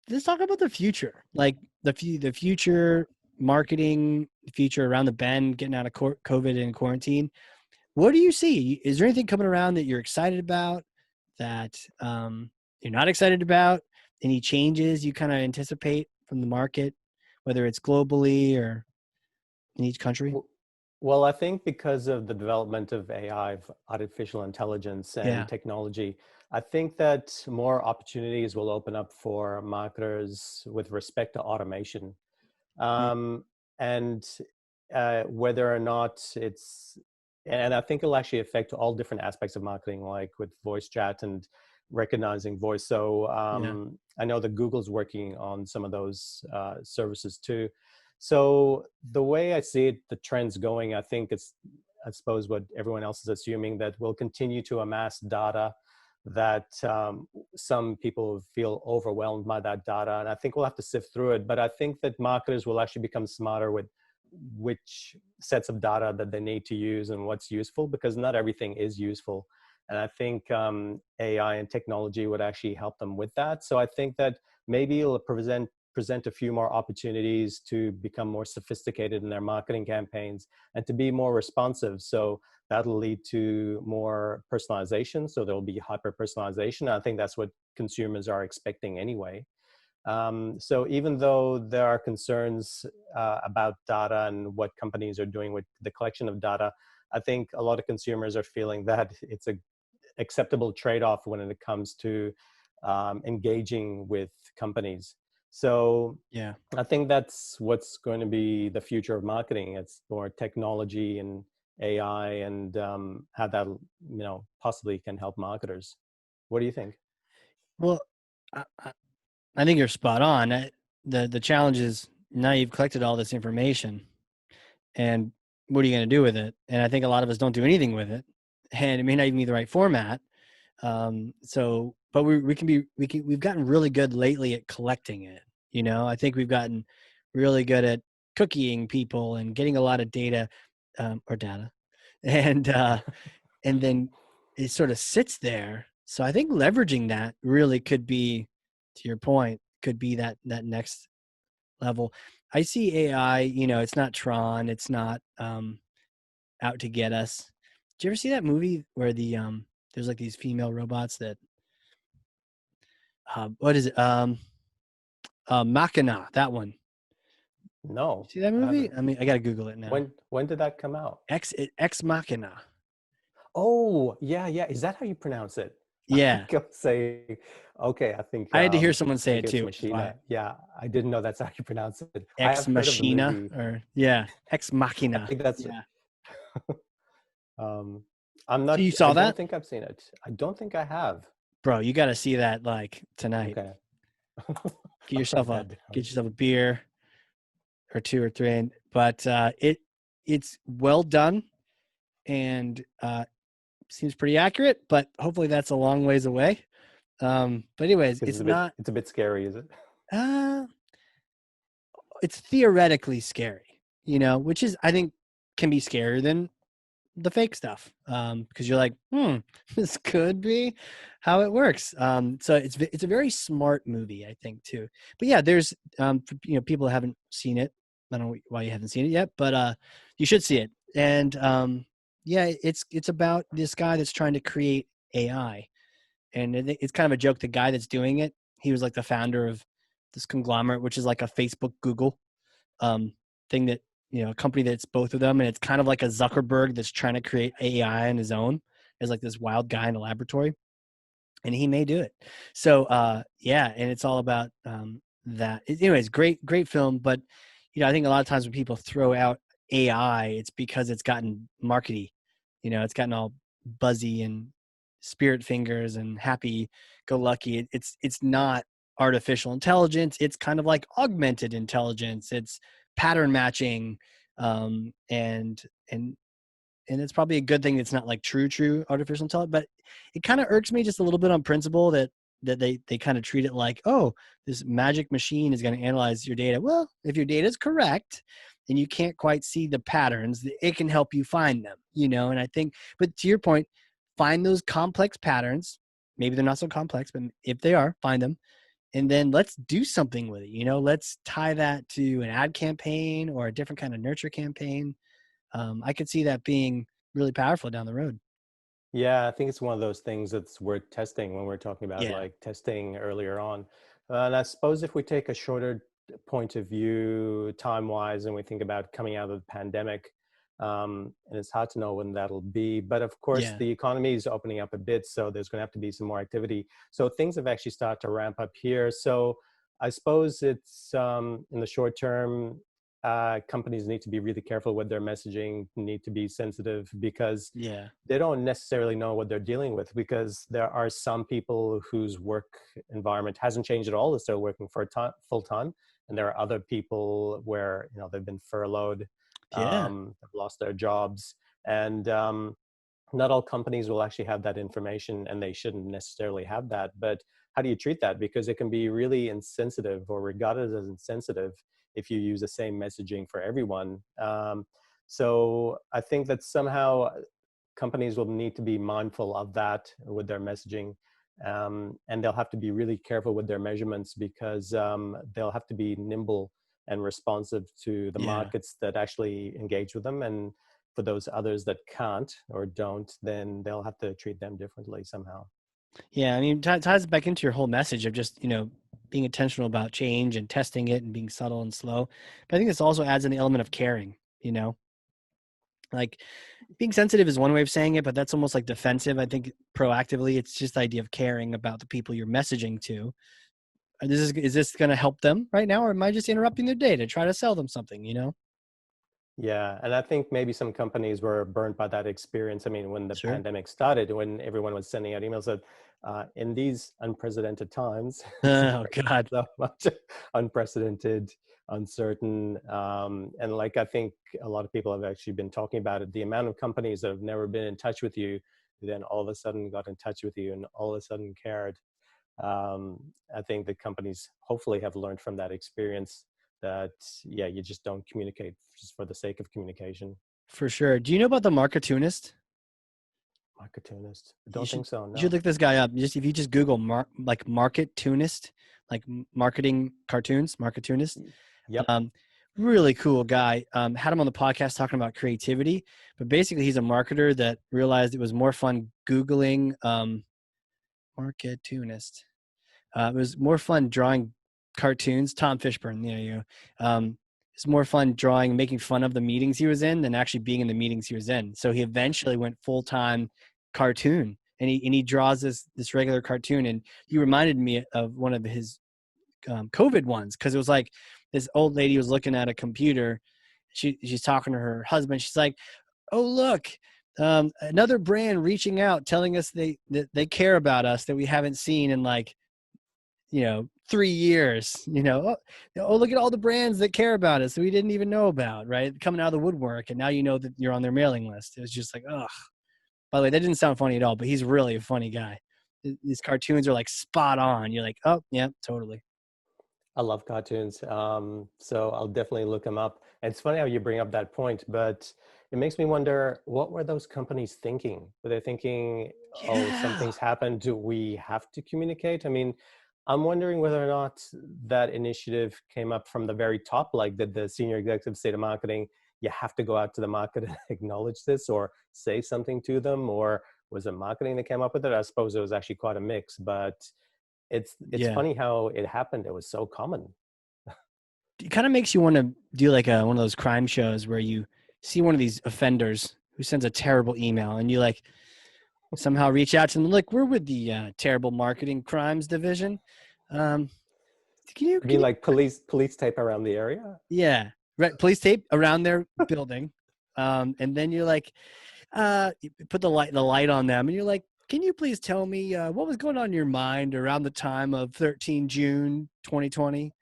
Let's talk about the future, like the future marketing, the future around the bend, getting out of COVID and quarantine. What do you see? Is there anything coming around that you're excited about, that you're not excited about? Any changes you kind of anticipate from the market, whether it's globally or in each country? W- Well, I think because of the development of AI, of artificial intelligence and Yeah. technology, I think that more opportunities will open up for marketers with respect to automation. Mm. Um, and whether or not it's, and I think it'll actually affect all different aspects of marketing, like with voice chat and recognizing voice. So Yeah. I know that Google's working on some of those services too. So the way I see it, the trends going, I think it's, I suppose what everyone else is assuming, that we'll continue to amass data, that some people feel overwhelmed by that data. And I think we'll have to sift through it. But I think that marketers will actually become smarter with which sets of data that they need to use and what's useful, because not everything is useful. And I think AI and technology would actually help them with that. So I think that maybe it'll present a few more opportunities to become more sophisticated in their marketing campaigns and to be more responsive. So that'll lead to more personalization. So there'll be hyper personalization. I think that's what consumers are expecting anyway. So even though there are concerns about data and what companies are doing with the collection of data, I think a lot of consumers are feeling that it's a acceptable trade-off when it comes to engaging with companies. So Yeah. I think that's what's going to be the future of marketing. It's more technology and AI, and how that, possibly can help marketers. What do you think? Well, I think you're spot on. The challenge is now you've collected all this information, and what are you going to do with it? And I think a lot of us don't do anything with it, and it may not even be the right format. But we've gotten really good lately at collecting it. You know, I think we've gotten really good at cookieing people and getting a lot of data, or data, and and then it sort of sits there. So I think leveraging that really could be, to your point, could be that next level. I see AI, you know, it's not Tron, it's not out to get us. Did you ever see that movie where there's like these female robots that what is it? Machina, that one. You No, see that I movie? haven't. I mean, I gotta Google it now. When did that come out? Ex Machina. Oh, yeah, yeah. Is that how you pronounce it? I Yeah, go say, okay. I had to hear I someone say think it it's too, which is Machina. why Yeah, I didn't know that's how you pronounce it. I Ex have heard of the Machina, movie. or yeah, Ex I Machina. think that's. Yeah. Um, I'm So you not. I saw don't that, think I've seen it. I don't think I have. bro? You got to see that like tonight. Okay. Get I'll yourself write a that down. get yourself a beer or two or three, but it's well done and seems pretty accurate. But hopefully that's a long ways away. But anyways, Because it's not. it's a bit scary, is it? Uh, it's theoretically scary, you know, which is I think can be scarier than the fake stuff, because you're like, this could be how it works. So it's a very smart movie, I think, too. But yeah, there's people haven't seen it. I don't know why you haven't seen it yet, but you should see it. And yeah, it's about this guy that's trying to create AI, and it's kind of a joke. The guy that's doing it, he was like the founder of this conglomerate, which is like a Facebook, Google thing that a company that's both of them, and it's kind of like a Zuckerberg that's trying to create AI on his own as like this wild guy in a laboratory, and he may do it. So yeah, and it's all about that. Anyways, great film, but I think a lot of times when people throw out AI, it's because it's gotten markety. It's gotten all buzzy and spirit fingers and happy go lucky. It's not artificial intelligence. It's kind of like augmented intelligence. It's pattern matching, and it's probably a good thing it's not like true artificial intelligence. But it kind of irks me just a little bit on principle that they kind of treat it like, oh, this magic machine is going to analyze your data. Well, if your data is correct and you can't quite see the patterns, it can help you find them, and I think, but to your point, find those complex patterns. Maybe they're not so complex, but if they are, find them, and then let's do something with it. Let's tie that to an ad campaign or a different kind of nurture campaign. I could see that being really powerful down the road. Yeah, I think it's one of those things that's worth testing when we're talking about Yeah. like testing earlier on. And I suppose if we take a shorter point of view, time wise, and we think about coming out of the pandemic, and it's hard to know when that'll be. But of course, Yeah. the economy is opening up a bit, so there's going to have to be some more activity. So things have actually started to ramp up here. So I suppose it's in the short term, companies need to be really careful with their messaging, need to be sensitive because Yeah. they don't necessarily know what they're dealing with, because there are some people whose work environment hasn't changed at all. They're still working for full time. And there are other people where, they've been furloughed, Yeah. have lost their jobs. And not all companies will actually have that information, and they shouldn't necessarily have that. But how do you treat that? Because it can be really insensitive or regarded as insensitive if you use the same messaging for everyone. So I think that somehow companies will need to be mindful of that with their messaging. And they'll have to be really careful with their measurements, because they'll have to be nimble and responsive to the Yeah. markets that actually engage with them. And for those others that can't or don't, then they'll have to treat them differently somehow. Yeah. I mean, ties back into your whole message of just, being intentional about change and testing it and being subtle and slow. But I think this also adds in the element of caring, like being sensitive is one way of saying it, but that's almost like defensive. I think proactively, it's just the idea of caring about the people you're messaging to. Is this going to help them right now, or am I just interrupting their day to try to sell them something? Yeah, and I think maybe some companies were burnt by that experience. I mean, when the Sure. pandemic started, when everyone was sending out emails that in these unprecedented times, Oh sorry, God. so much unprecedented, uncertain, and like I think a lot of people have actually been talking about it. The amount of companies that have never been in touch with you, then all of a sudden got in touch with you, and all of a sudden cared. I think the companies hopefully have learned from that experience that, yeah, you just don't communicate just for the sake of communication. For sure. Do you know about the Marketunist? My cartoonist. I You don't should think so. you should No. look this guy up. If you just Google like Marketunist, like marketing cartoons, Marketunist. Yep. Um, really cool guy. Had him on the podcast talking about creativity, but basically he's a marketer that realized it was more fun Googling Marketunist. It was more fun drawing cartoons. Tom Fishburne, it's more fun drawing, making fun of the meetings he was in than actually being in the meetings he was in. So he eventually went full time cartoon, and he draws this regular cartoon. And he reminded me of one of his COVID ones, because it was like this old lady was looking at a computer. She's talking to her husband. She's like, "Oh look, another brand reaching out, telling us that they care about us that we haven't seen in like 3 years. Oh, look at all the brands that care about us that we didn't even know about, right? Coming out of the woodwork, and now you know that you're on their mailing list." It was just like, ugh. By the way, that didn't sound funny at all, but he's really a funny guy. These cartoons are like spot on. You're like, oh yeah, totally. I love cartoons. So I'll definitely look them up. And it's funny how you bring up that point, but it makes me wonder, what were those companies thinking? Were they thinking, oh, Yeah. something's happened, do we have to communicate? I mean, I'm wondering whether or not that initiative came up from the very top, like did the senior executive say to marketing, you have to go out to the market and acknowledge this or say something to them, or was it marketing that came up with it? I suppose it was actually quite a mix, but it's Yeah. funny how it happened. It was so common. it kind of makes you want to do like one of those crime shows where you see one of these offenders who sends a terrible email and you like somehow reach out to them. Like, we're with the terrible marketing crimes division. Um, I can mean, you, like police tape around the area. yeah, right. Police tape around their building. And then you're like, you put the light on them and you're like, can you please tell me what was going on in your mind around the time of 13 June 2020?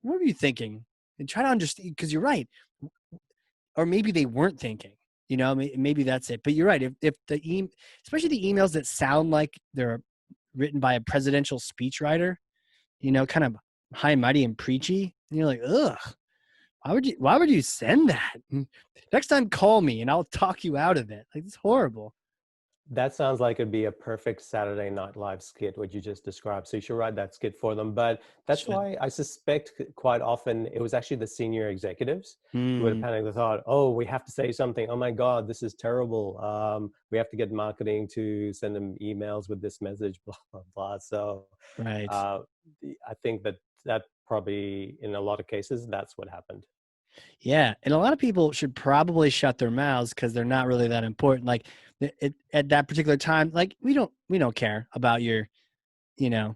What were you thinking? And try to understand, because you're right. Or maybe they weren't thinking, maybe that's it. But you're right. If especially the emails that sound like they're written by a presidential speechwriter, kind of high and mighty and preachy, and you're like, ugh, why would you send that? Next time, call me and I'll talk you out of it. Like, it's horrible. That sounds like it'd be a perfect Saturday Night Live skit, what you just described. So you should write that skit for them. But that's Should. why I suspect quite often it was actually the senior executives who would have Mm, panicked and thought, oh, we have to say something. Oh my God, this is terrible. We have to get marketing to send them emails with this message, blah, blah, blah. So right. uh, I think that probably in a lot of cases, that's what happened. Yeah, and a lot of people should probably shut their mouths because they're not really that important. Like, at that particular time, like, we don't care about your, you know,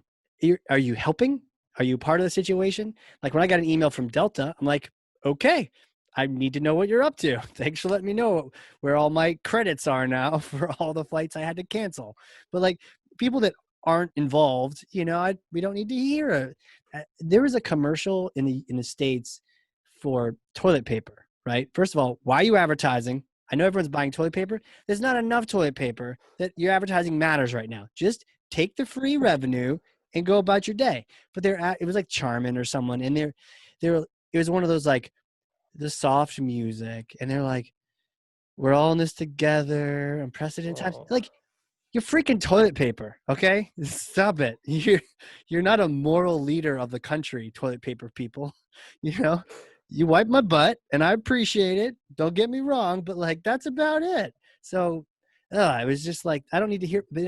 are you helping? Are you part of the situation? Like, when I got an email from Delta, I'm like, okay, I need to know what you're up to. Thanks for letting me know where all my credits are now for all the flights I had to cancel. But like, people that aren't involved, we don't need to hear it. There was a commercial in the States for toilet paper, right? First of all, why are you advertising? I know everyone's buying toilet paper. There's not enough toilet paper that your advertising matters right now. Just take the free revenue and go about your day. But it was like Charmin or someone, and it was one of those like the soft music, and they're like, we're all in this together, unprecedented times. Oh. Like, you're freaking toilet paper, okay? Stop it. You're not a moral leader of the country, toilet paper people. You know, you wipe my butt, and I appreciate it. Don't get me wrong, but like, that's about it. So, I was just like, I don't need to hear. But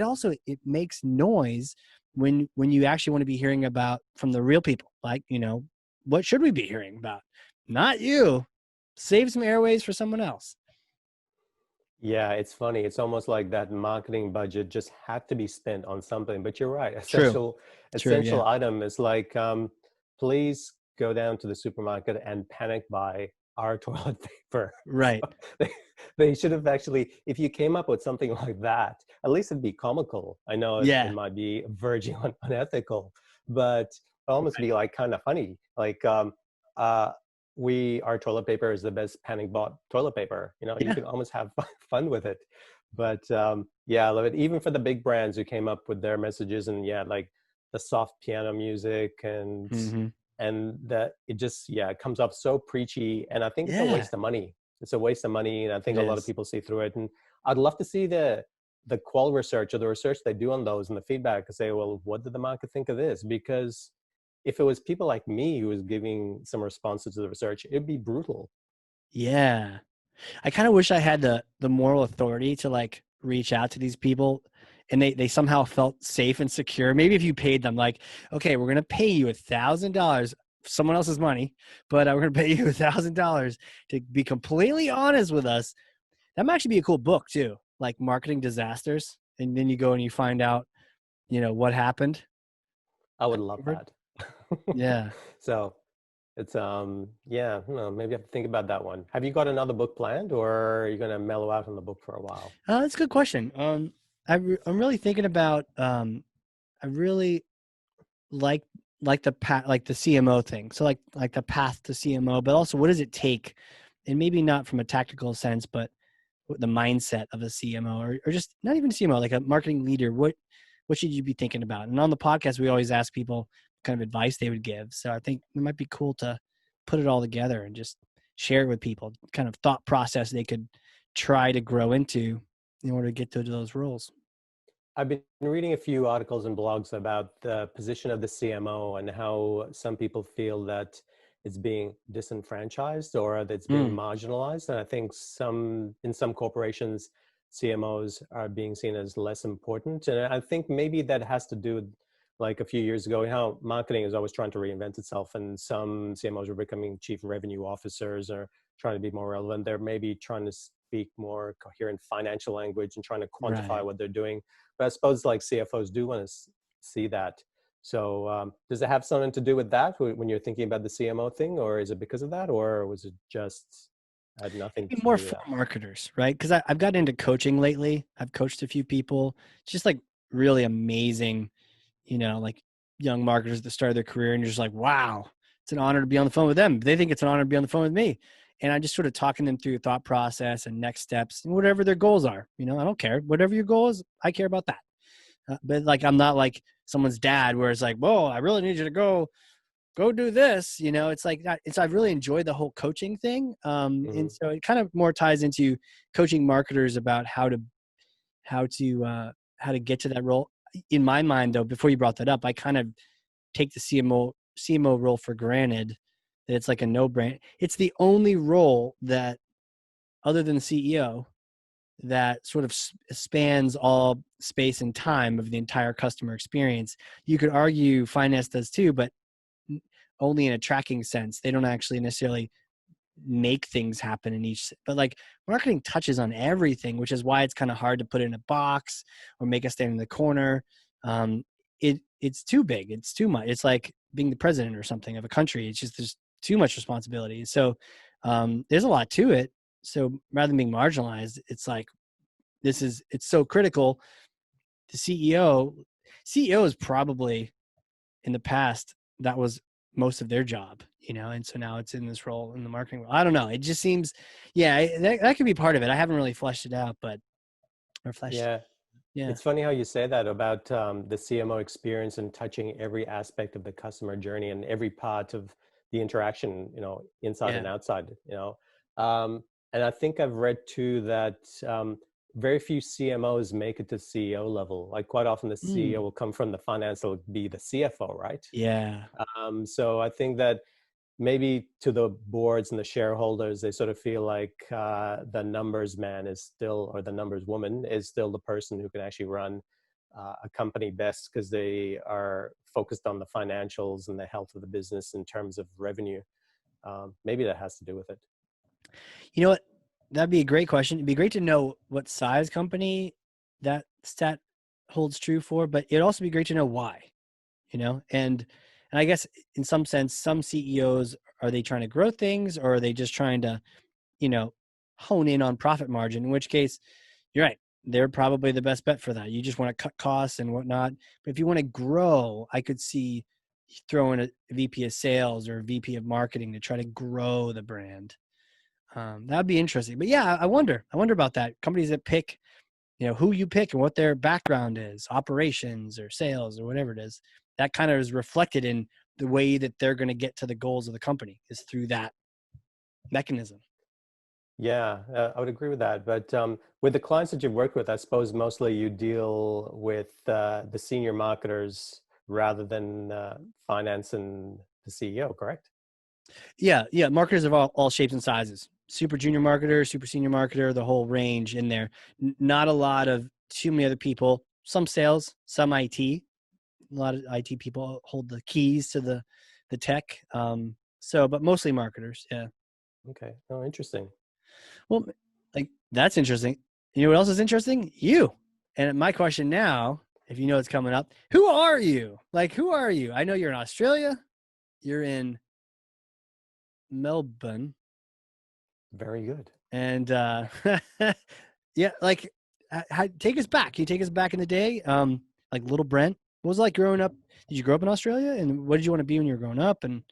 it makes noise when you actually want to be hearing about from the real people. Like, what should we be hearing about? Not you. Save some airways for someone else. Yeah, it's funny. It's almost like that marketing budget just had to be spent on something. But you're right. True. True. Essential Yeah. item is like, please go down to the supermarket and panic buy our toilet paper. So Right. they, they should have actually, if you came up with something like that, at least it'd be comical. I know it Yeah. might be verging on unethical, but it'd almost be like kind of funny. Like, uh, our toilet paper is the best panic bought toilet paper. You Yeah. can almost have fun with it. But yeah, I love it. Even for the big brands who came up with their messages, and yeah, like the soft piano music, Mm-hmm. and that it just, yeah, it comes up so preachy, and I think it's a Yeah, waste of money. It's a waste of money, and I it think a lot of is. people see through it. And I'd love to see the qual research or the research they do on those and the feedback to say, well, what did the market think of this? Because if it was people like me who was giving some responses to the research, it'd be brutal. Yeah. I kind of wish I had the moral authority to like reach out to these people and they somehow felt safe and secure. Maybe if you paid them like, okay, we're going to pay you $1,000, someone else's money, but we're going to pay you $1,000 to be completely honest with us. That might actually be a cool book too, like Marketing Disasters. And then you go and you find out, what happened I would love afterward. that. Yeah. So it's yeah, I don't know, maybe I have to think about that one. Have you got another book planned, or are you gonna mellow out on the book for a while? That's a good question. I'm really thinking about, I really like the path, like the CMO thing. So like the path to CMO, but also what does it take? And maybe not from a tactical sense, but the mindset of a CMO, or just not even a CMO, like a marketing leader. What should you be thinking about? And on the podcast, we always ask people what kind of advice they would give. So I think it might be cool to put it all together and just share it with people, kind of thought process they could try to grow into in order to get to those roles. I've been reading a few articles and blogs about the position of the CMO and how some people feel that it's being disenfranchised or that it's being Mm, marginalized. And I think in some corporations, CMOs are being seen as less important. And I think maybe that has to do like a few years ago, how marketing is always trying to reinvent itself, and some CMOs are becoming chief revenue officers or trying to be more relevant. They're maybe trying to speak more coherent financial language and trying to quantify Right. what they're doing. But I suppose like CFOs do want to see that. So does it have something to do with that when you're thinking about the CMO thing, or is it because of that, or was it just had nothing Maybe to more do with for that? marketers, right? Because I've gotten into coaching lately. I've coached a few people, just like really amazing, like young marketers at the start of their career. And you're just like, wow, it's an honor to be on the phone with them. They think it's an honor to be on the phone with me. And I'm just sort of talking them through thought process and next steps and whatever their goals are. I don't care. Whatever your goal is, I care about that. But like, I'm not like someone's dad where it's like, whoa, I really need you to go do this. It's like that. I've really enjoyed the whole coaching thing. And Hmm. so it kind of more ties into coaching marketers about how to how to get to that role. In my mind, though, before you brought that up, I kind of take the CMO role for granted, that it's like a no brainer. It's the only role that, other than the CEO, that sort of spans all space and time of the entire customer experience. You could argue finance does too, but only in a tracking sense. They don't actually necessarily make things happen in each, but like marketing touches on everything, which is why it's kind of hard to put in a box or make us stand in the corner. It's too big. It's too much. It's like being the president or something of a country. It's just, there's too much responsibility. So there's a lot to it. So rather than being marginalized, it's like, it's so critical. The CEO is probably, in the past, that was most of their job, and so now it's in this role in the marketing role. I don't know. It just seems, yeah, that could be part of it. I haven't really fleshed it out, or fleshed. Yeah. Yeah. It's funny how you say that about the CMO experience and touching every aspect of the customer journey and every part of the interaction, inside Yeah. and outside, Um, and I think I've read too that very few CMOs make it to CEO level. Like quite often the CEO Mm. will come from the finance, will be the CFO, right? Yeah. So I think that maybe to the boards and the shareholders, they sort of feel like the numbers man is still, or the numbers woman is still the person who can actually run a company best, because they are focused on the financials and the health of the business in terms of revenue. Maybe that has to do with it. You know what? That'd be a great question. It'd be great to know what size company that stat holds true for, but it'd also be great to know why, and I guess in some sense, some CEOs, are they trying to grow things, or are they just trying to, you know, hone in on profit margin, in which case, you're right. They're probably the best bet for that. You just want to cut costs and whatnot. But if you want to grow, I could see throwing a VP of sales or a VP of marketing to try to grow the brand. That'd be interesting. But yeah, I wonder about that. Companies that pick, who you pick and what their background is, operations or sales or whatever it is, that kind of is reflected in the way that they're going to get to the goals of the company, is through that mechanism. Yeah, I would agree with that. But with the clients that you've worked with, I suppose mostly you deal with the senior marketers rather than finance and the CEO, correct? Yeah, yeah. Marketers of all shapes and sizes. Super junior marketer, super senior marketer, the whole range in there. Not a lot of too many other people. Some sales, some IT. A lot of IT people hold the keys to the tech. But mostly marketers. Yeah. Okay. Oh, interesting. Well, like that's interesting. You know what else is interesting? You. And my question now, if you know what's coming up, who are you? Like, who are you? I know you're in Australia. You're in Melbourne. Very good. And yeah, like, take us back. Can you take us back in the day? Like little Brent. What was it like growing up? Did you grow up in Australia? And what did you want to be when you were growing up? And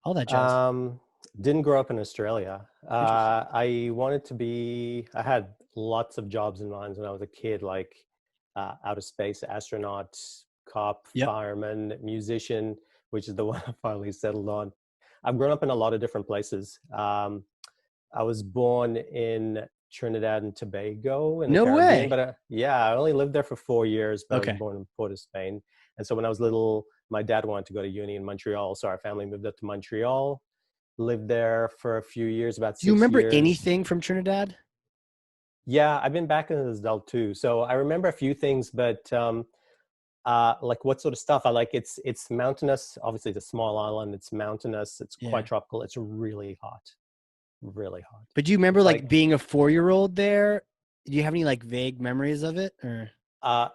all that jazz. Um, didn't grow up in Australia. Interesting. I wanted to be, I had lots of jobs in mind when I was a kid, like outer space astronaut, cop, Yep. fireman, musician, which is the one I finally settled on. I've grown up in a lot of different places. I was born in Trinidad and Tobago in the No Caribbean, way. but yeah, I only lived there for 4 years, but I was Okay. born in Port of Spain. And so when I was little, my dad wanted to go to uni in Montreal. So our family moved up to Montreal, lived there for a few years, about Do you six remember years. anything from Trinidad? Yeah, I've been back as an adult too. So I remember a few things, but Like what sort of stuff? I like it's mountainous. Obviously, it's a small island. It's mountainous. It's quite Yeah. tropical. It's really hot, really hot. But do you remember It's like like being a 4-year-old there? Do you have any like vague memories of it or? uh,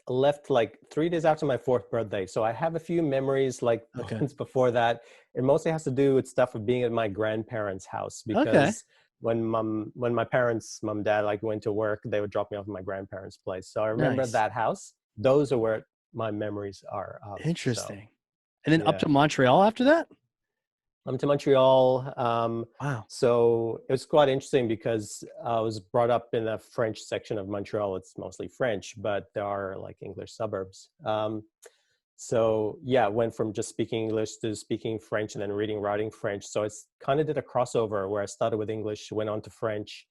left like 3 days after my fourth birthday. So I have a few memories like the Okay. ones before that. It mostly has to do with stuff of being at my grandparents' house Okay. because when my parents, mom, and dad like went to work, they would drop me off at my grandparents' place. So I remember Nice. that house. Those are where my memories are of. So Interesting. And then up yeah. to Montreal after that? I'm to Montreal. Wow. So it was quite interesting because I was brought up in a French section of Montreal. It's mostly French, but there are like English suburbs. So yeah, went from just speaking English to speaking French and then reading, writing French. So it's kind of did a crossover where I started with English, went on to French,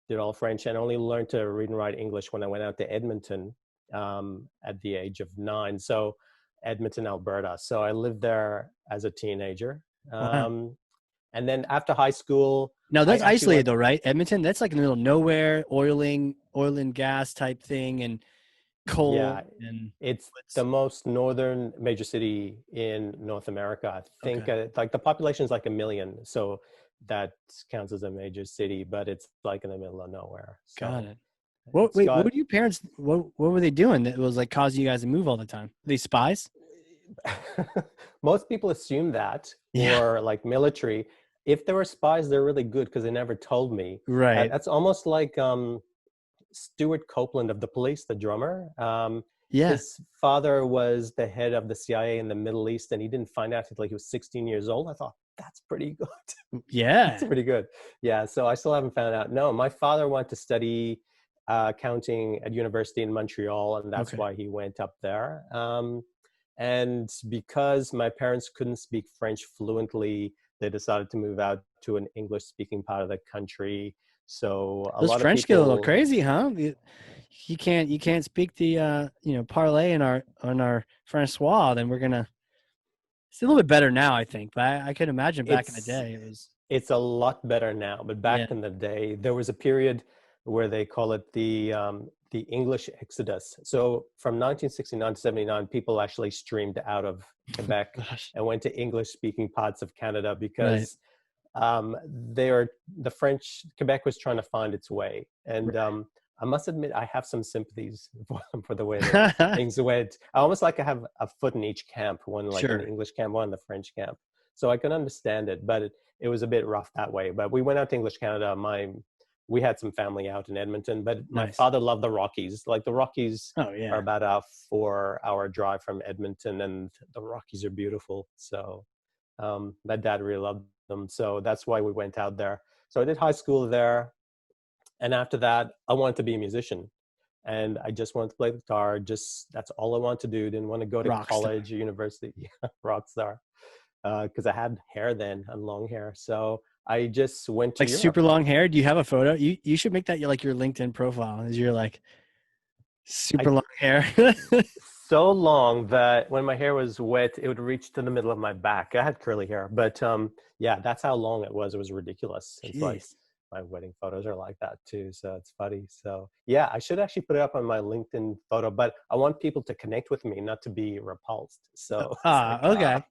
did all French, and only learned to read and write English when I went out to Edmonton at the age of 9. So Edmonton, Alberta. So I lived there as a teenager. Wow. Um, and then after high school, Now I that's actually isolated went, though, right? Edmonton, that's like in the middle of nowhere, oil and gas type thing and yeah, coal and it's the what's most northern major city in North America. I think okay. like the population is like 1 million. So that counts as a major city, but it's like in the middle of nowhere. Got So it. it's What got, were your parents what were they doing that was like causing you guys to move all the time? Were they spies? most people assume that, Yeah. or like military. If there were spies, they're really good because they never told me. Right. That's almost like Stuart Copeland of the Police, the drummer. Yeah. His father was the head of the CIA in the Middle East, and he didn't find out until he was 16 years old. I thought, that's pretty good. That's Yeah. pretty good. Yeah, so I still haven't found out. No, my father went to study accounting at university in Montreal, and that's Okay. why he went up there. And because my parents couldn't speak French fluently, they decided to move out to an English-speaking part of the country. So a Those lot of French get a little people, crazy, huh? You can't speak the parlay in our Francois, then we're gonna it's a little bit better now, I think. But I could imagine back in the it's day it was it's a lot better now, but yeah. back in the day, there was a period where they call it the English Exodus. So from 1969 to 79, people actually streamed out of Quebec Gosh. and went to English-speaking parts of Canada Right. because they are the French. Quebec was trying to find its way, and Right. I must admit I have some sympathies for the way that things went. I almost like I have a foot in each camp, one like in the Sure. English camp, one in the French camp. So I can understand it, but it was a bit rough that way. But we went out to English Canada. We had some family out in Edmonton, but my Nice. father loved the Rockies. Like the Rockies Oh are yeah. about a 4-hour drive from Edmonton, and the Rockies are beautiful. So my dad really loved them. So that's why we went out there. So I did high school there. And after that, I wanted to be a musician. And I just wanted to play the guitar. Just that's all I wanted to do. Didn't want to go to Rockstar. college or university. Rockstar. Because I had hair then and long hair. So I just went to Like Europe. super long hair. Do you have a photo? You should make that your like your LinkedIn profile is your like super I long hair. so long that when my hair was wet, it would reach to the middle of my back. I had curly hair, but yeah, that's how long it was. It was ridiculous. It's like Jeez. my wedding photos are like that too, so it's funny. So yeah, I should actually put it up on my LinkedIn photo, but I want people to connect with me, not to be repulsed. So it's like Okay.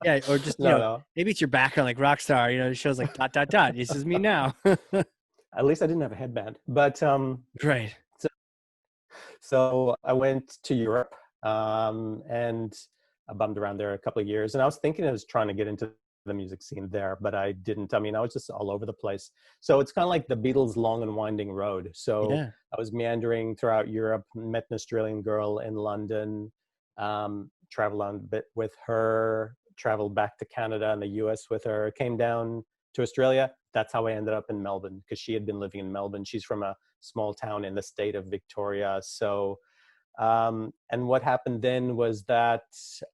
Yeah, or just no, no. maybe it's your background like Rockstar. It shows like dot dot dot. This is me now. At least I didn't have a headband, but Great. so, so I went to Europe and I bummed around there a couple of years. And I was thinking I was trying to get into the music scene there, but I didn't. I mean, I was just all over the place. So it's kind of like the Beatles' long and winding road. So Yeah. I was meandering throughout Europe, met an Australian girl in London, traveled on a bit with her, traveled back to Canada and the US with her, came down to Australia. That's how I ended up in Melbourne because she had been living in Melbourne. She's from a small town in the state of Victoria. So and what happened then was that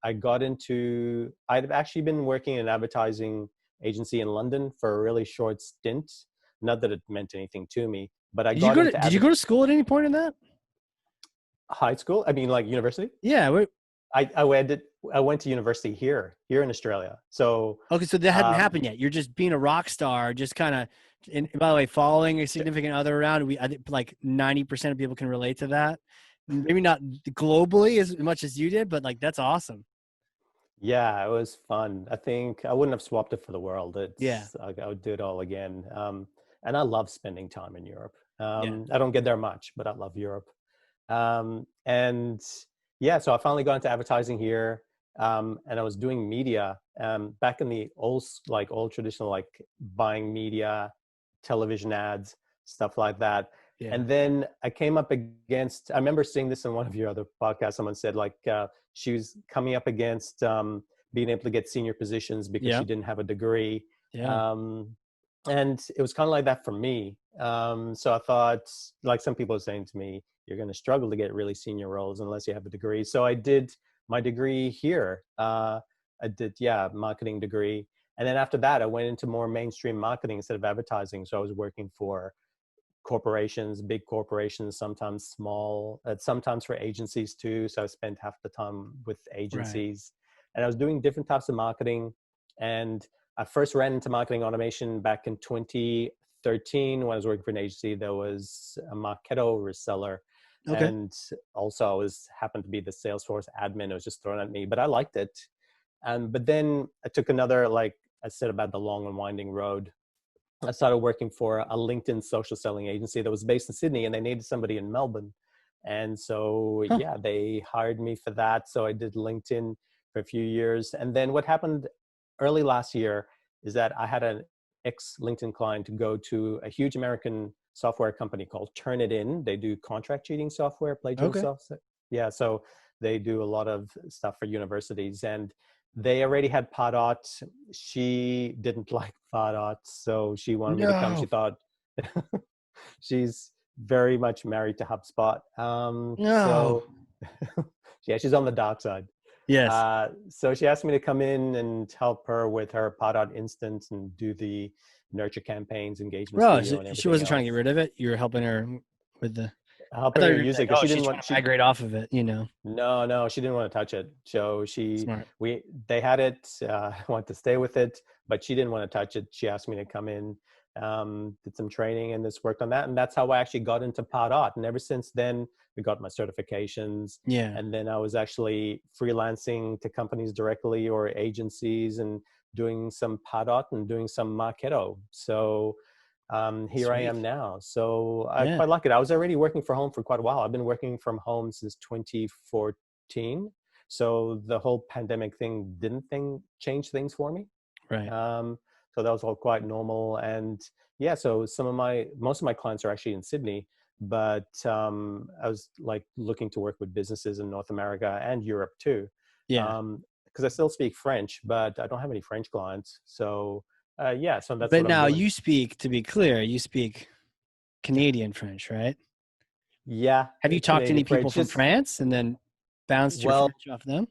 I'd actually been working in an advertising agency in London for a really short stint. Not that it meant anything to me, but I got into Did you go to school at any point in that? high school. I mean, like university. Yeah. I went to university here in Australia. So Okay, so that hadn't um, happened yet. You're just being a rock star, just kind of. And by the way, following a significant other around, I think like 90% of people can relate to that. maybe not globally as much as you did, but like that's awesome. Yeah, it was fun. I think I wouldn't have swapped it for the world. Yeah. It's I would do it all again. And I love spending time in Europe. Yeah. I don't get there much, but I love Europe. And yeah, so I finally got into advertising here, and I was doing media back in the old traditional, like buying media, television ads, stuff like that. Yeah. And then I came up against, I remember seeing this in one of your other podcasts. Someone said like she was coming up against being able to get senior positions because Yeah. she didn't have a degree. Yeah. Um, and it was kind of like that for me. So I thought, like some people are saying to me, you're going to struggle to get really senior roles unless you have a degree. So I did my degree here. I did, yeah, marketing degree. And then after that, I went into more mainstream marketing instead of advertising. So I was working for corporations, big corporations, sometimes small, sometimes for agencies too. So I spent half the time with Right. agencies, and I was doing different types of marketing. And I first ran into marketing automation back in 2013 when I was working for an agency. There was a Marketo reseller. Okay. And also I was happened to be the Salesforce admin. It was just thrown at me, but I liked it. But then I took another, like I said, about the long and winding road. I started working for a LinkedIn social selling agency that was based in Sydney, and they needed somebody in Melbourne. And so, Huh. yeah, they hired me for that. So I did LinkedIn for a few years. And then what happened early last year is that I had an ex LinkedIn client to go to a huge American software company called Turnitin. They do contract cheating software, plagiarism Okay. software. Yeah, so they do a lot of stuff for universities. And they already had Pardot. She didn't like Pardot, so she wanted me to come. She No. thought she's very much married to HubSpot. No. Yeah, she's on the dark side. Yes. So she asked me to come in and help her with her Pardot instance and do the nurture campaigns, engagement Bro, studio, and she everything wasn't trying to get else. rid of it. You were helping her with the. Help I thought her you were use it like, because oh, she she's didn't trying want to she migrate off of it. You know. No, she didn't want to touch it. So Smart. they had it, wanted to stay with it, but she didn't want to touch it. She asked me to come in, did some training and just worked on that. And that's how I actually got into Pardot. And ever since then, I got my certifications. Yeah. And then I was actually freelancing to companies directly or agencies and doing some Pardot and doing some Marketo. So here I am Sweet. now. So I Yeah. quite like it. I was already working from home for quite a while. I've been working from home since 2014. So the whole pandemic thing didn't change things for me. Right. So that was all quite normal. And yeah, so most of my clients are actually in Sydney, but I was like looking to work with businesses in North America and Europe too. Yeah. Because I still speak French, but I don't have any French clients. So yeah, so that's But what I'm now doing. you speak, to be clear, you speak Canadian French, right? Yeah, Have you talked to any Canadian people French. from Just France and then bounced your well, French off them?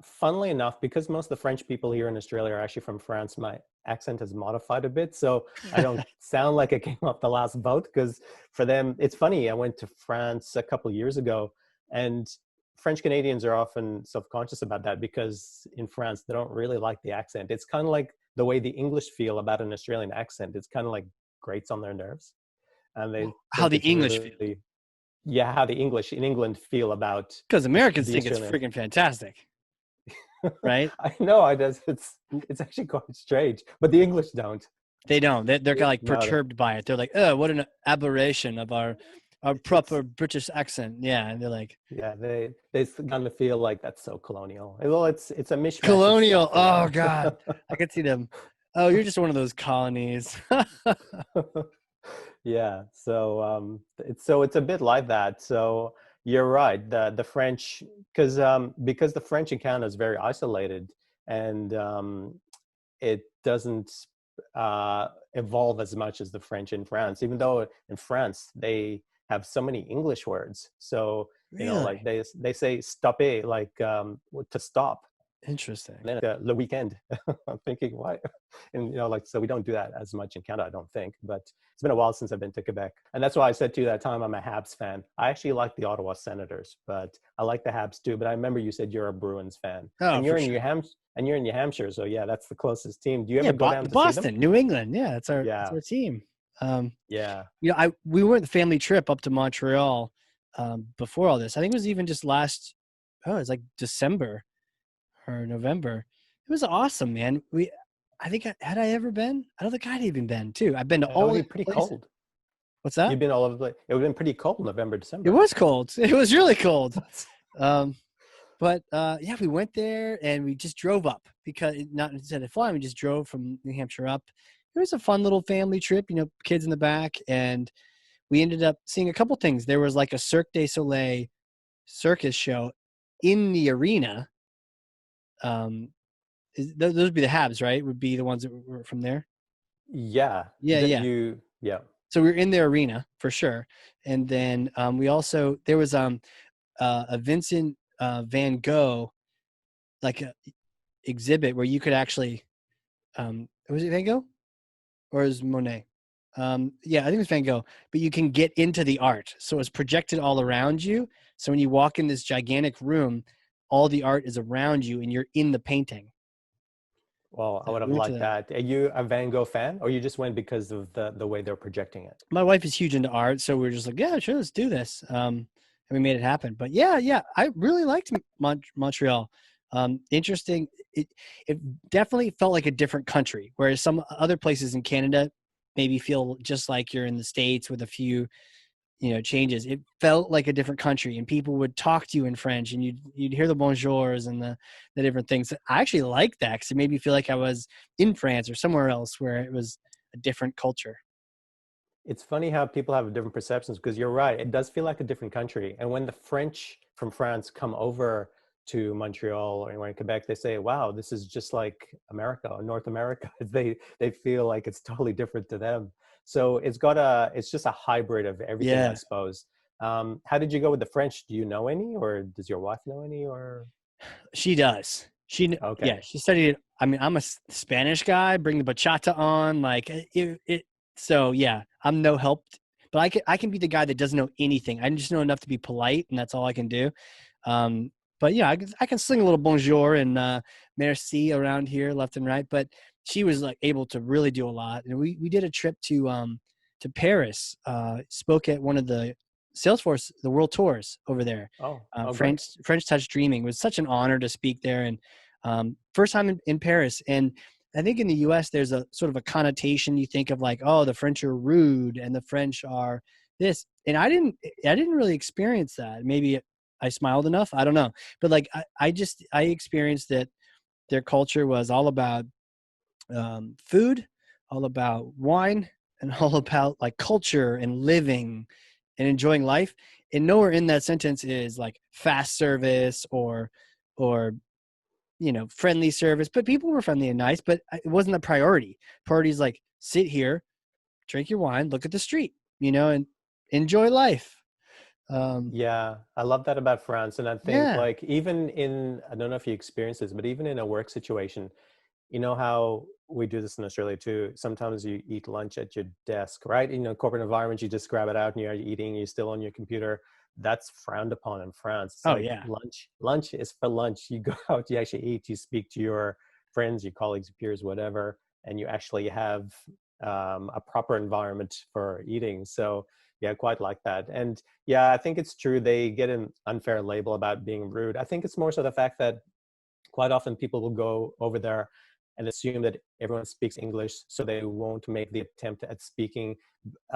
funnily enough, because most of the French people here in Australia are actually from France, my accent has modified a bit, so I don't sound like I came off the last boat. Because for them, it's funny. I went to France a couple of years ago, and French Canadians are often self-conscious about that because in France they don't really like the accent. It's kind of like the way the English feel about an Australian accent. It's kind of like grates on their nerves, and they How think the it's English feel? really, yeah, how the English in England feel about Because Americans the think it's Australian. freaking fantastic, right? I know I does. It's actually quite strange, but the English don't. They don't. They're kind of like No, perturbed by it. They're like, oh, what an aberration of our it's proper British accent. Yeah, and they're like, yeah. They kind of feel like that's so colonial. Well, it's a mishmash of colonial. stuff, you Oh know. God, I could see them. Oh, you're just one of those colonies. Yeah. So it's a bit like that. So you're right. The French, because the French in Canada is very isolated, and it doesn't evolve as much as the French in France, even though in France they have so many English words. So, like Really they say stopper, like to stop. interesting. And then le weekend. I'm thinking, why? And, like, so we don't do that as much in Canada, I don't think. But it's been a while since I've been to Quebec. And that's why I said to you that time I'm a Habs fan. I actually like the Ottawa Senators, but I like the Habs too. But I remember you said you're a Bruins fan. Oh, And for you're in sure. New Hampshire. And you're in New Hampshire, so yeah, that's the closest team. Do you Yeah, ever go down to see them? Boston, New England. Yeah, that's Yeah, our team. Um, yeah. we went the family trip up to Montreal before all this. I think it was even just it's like December or November. It was awesome, man. I think, had I ever been? I don't think I'd even been too. I've been to It all would the be pretty places. cold. What's that? You've been all over the place. It would have been pretty cold November, It December. was cold. It was really cold. Um, but yeah, we went there and we just drove up because not instead of flying, we just drove from New Hampshire up. It was a fun little family trip, kids in the back, and we ended up seeing a couple things. There was like a Cirque du Soleil circus show in the arena. Those would be the Habs, right? Would be the ones that were from there. Yeah. Yeah, yeah. Yeah. So we were in the arena for sure, and then we also there was a Vincent Van Gogh like a exhibit where you could actually was it Van Gogh or is Monet? Yeah, I think it was Van Gogh. But you can get into the art, so it's projected all around you. So when you walk in this gigantic room, all the art is around you, and you're in the painting. Well, I So would have we went to liked that. that. Are you a Van Gogh fan, or you just went because of the way they're projecting it? My wife is huge into art, so we were just like, yeah, sure, let's do this. And we made it happen. But yeah, I really liked Montreal. Interesting. It definitely felt like a different country, whereas some other places in Canada maybe feel just like you're in the States with a few, changes. It felt like a different country, and people would talk to you in French, and you'd hear the bonjours and the different things. I actually liked that because it made me feel like I was in France or somewhere else where it was a different culture. It's funny how people have different perceptions because you're right. It does feel like a different country. And when the French from France come over to Montreal or anywhere in Quebec, they say, "Wow, this is just like America or North America." They feel like it's totally different to them. So it's just a hybrid of everything, I Yeah. suppose. How did you go with the French? Do you know any, or does your wife know any? Or She does. Yeah, okay, she studied it. I mean, I'm a Spanish guy, bring the bachata on, like so yeah, I'm no help, but I can be the guy that doesn't know anything. I just know enough to be polite, and that's all I can do. Um, but yeah, I can sling a little bonjour and merci around here, left and right. But she was like able to really do a lot, and we did a trip to Paris. Spoke at one of the Salesforce the World Tours over there. oh, great. French Touch Dreaming. It was such an honor to speak there, and first time in Paris. And I think in the U.S. there's a sort of a connotation. You think of like, oh, the French are rude and the French are this, and I didn't really experience that. Maybe I smiled enough. I don't know, but like I experienced that their culture was all about food, all about wine, and all about like culture and living and enjoying life. And nowhere in that sentence is like fast service or friendly service. But people were friendly and nice, but it wasn't a priority. Priority is like sit here, drink your wine, look at the street, and enjoy life. Yeah, I love that about France. And I think Yeah. like even I don't know if you experience this, but even in a work situation, you know how we do this in Australia too. Sometimes you eat lunch at your desk, right? Corporate environment, you just grab it out and you're eating, you're still on your computer. That's frowned upon in France. It's Oh like yeah. lunch is for lunch. You go out, you actually eat, you speak to your friends, your colleagues, peers, whatever, and you actually have a proper environment for eating. So yeah, quite like that. And yeah, I think it's true. They get an unfair label about being rude. I think it's more so the fact that quite often people will go over there and assume that everyone speaks English, so they won't make the attempt at speaking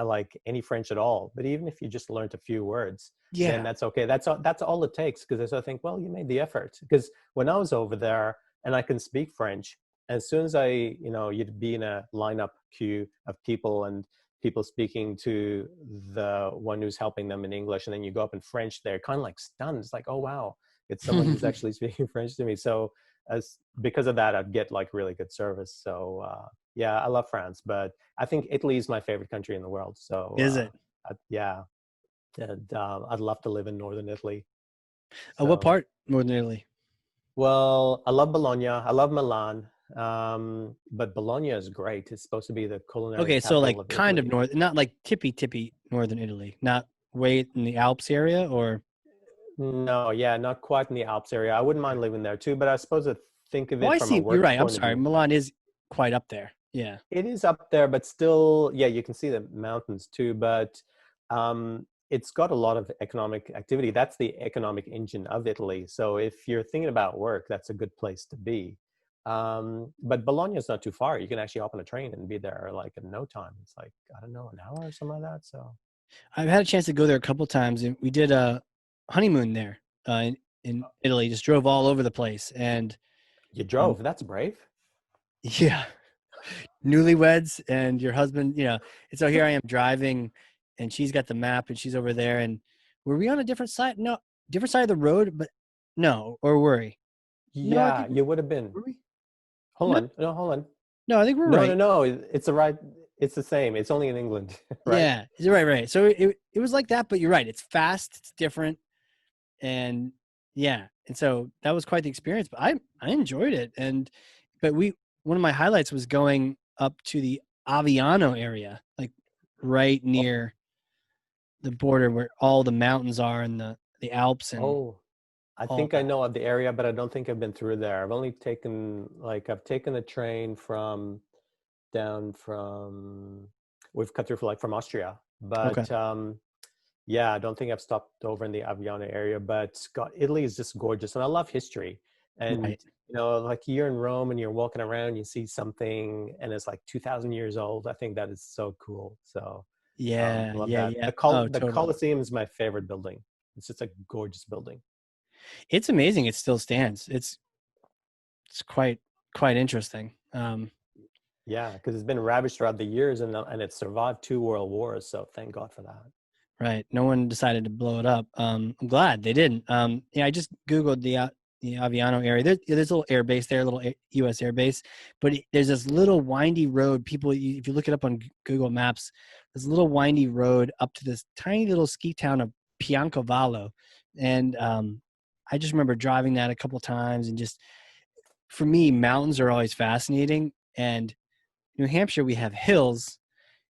like any French at all. But even if you just learned a few words, then Yeah. that's okay. That's all it takes. Because I think, well, you made the effort. Because when I was over there and I can speak French, as soon as you'd be in a lineup queue of people and people speaking to the one who's helping them in English, and then you go up in French, they're kind of like stunned. It's like, oh wow, it's someone who's actually speaking French to me. So as because of that, I'd get like really good service. So yeah, I love France, but I think Italy is my favorite country in the world. So Is it? yeah, and I'd love to live in northern Italy. What So part? Northern Italy? well, I love Bologna, I love Milan, but Bologna is great. It's supposed to be the culinary Okay, so like capital of kind of Italy. north, not like tippy northern Italy, not way in the Alps area, or No, yeah, not quite in the Alps area. I wouldn't mind living there too, but I suppose I think of oh, it I from a see. You're work right. I'm point of sorry. view. Milan is quite up there. Yeah. It is up there, but still, yeah, you can see the mountains too. But it's got a lot of economic activity. That's the economic engine of Italy. So if you're thinking about work, that's a good place to be. But Bologna is not too far. You can actually hop on a train and be there like in no time. It's like, I don't know, an hour or something like that. So I've had a chance to go there a couple times, and we did a honeymoon there in Italy. Just drove all over the place, and you um, drove. That's brave. yeah, newlyweds and your husband, and so here I am driving, and she's got the map and she's over there, and were we on a different side? No, different side of the road, but no, or were we? No, I Yeah, think you would have been. were we? Hold No, on. No, hold on. no, I think we're No, no, right. no. It's the right. It's the same. It's only in England, right? Yeah, you're right, right. So it was like that, but you're right. It's fast, it's different, and yeah, and so that was quite the experience. But I enjoyed it, and but one of my highlights was going up to the Aviano area, like right Oh, near the border where all the mountains are and the Alps and oh, I all think I that. know of the area, but I don't think I've been through there. I've only taken I've taken a train from down from we've cut through for like from Austria, Okay, but yeah, I don't think I've stopped over in the Aviana area. But God, Italy is just gorgeous, and I love history. And right. like you're in Rome and you're walking around, you see something, and it's like 2,000 years old. I think that is so cool. So Yeah, I love yeah, that. yeah. Oh, The totally. Colosseum is my favorite building. It's just a gorgeous building. It's amazing. It still stands. It's quite interesting. Yeah, because it's been ravaged throughout the years, and it survived 2 world wars. So thank God for that. Right. No one decided to blow it up. I'm glad they didn't. Yeah, I just Googled the Aviano area. There's a little air base there, a little U.S. air base, but there's this little windy road. If you look it up on Google Maps, there's a little windy road up to this tiny little ski town of Piancavallo. And I just remember driving that a couple times. And just for me, mountains are always fascinating. And New Hampshire, we have hills,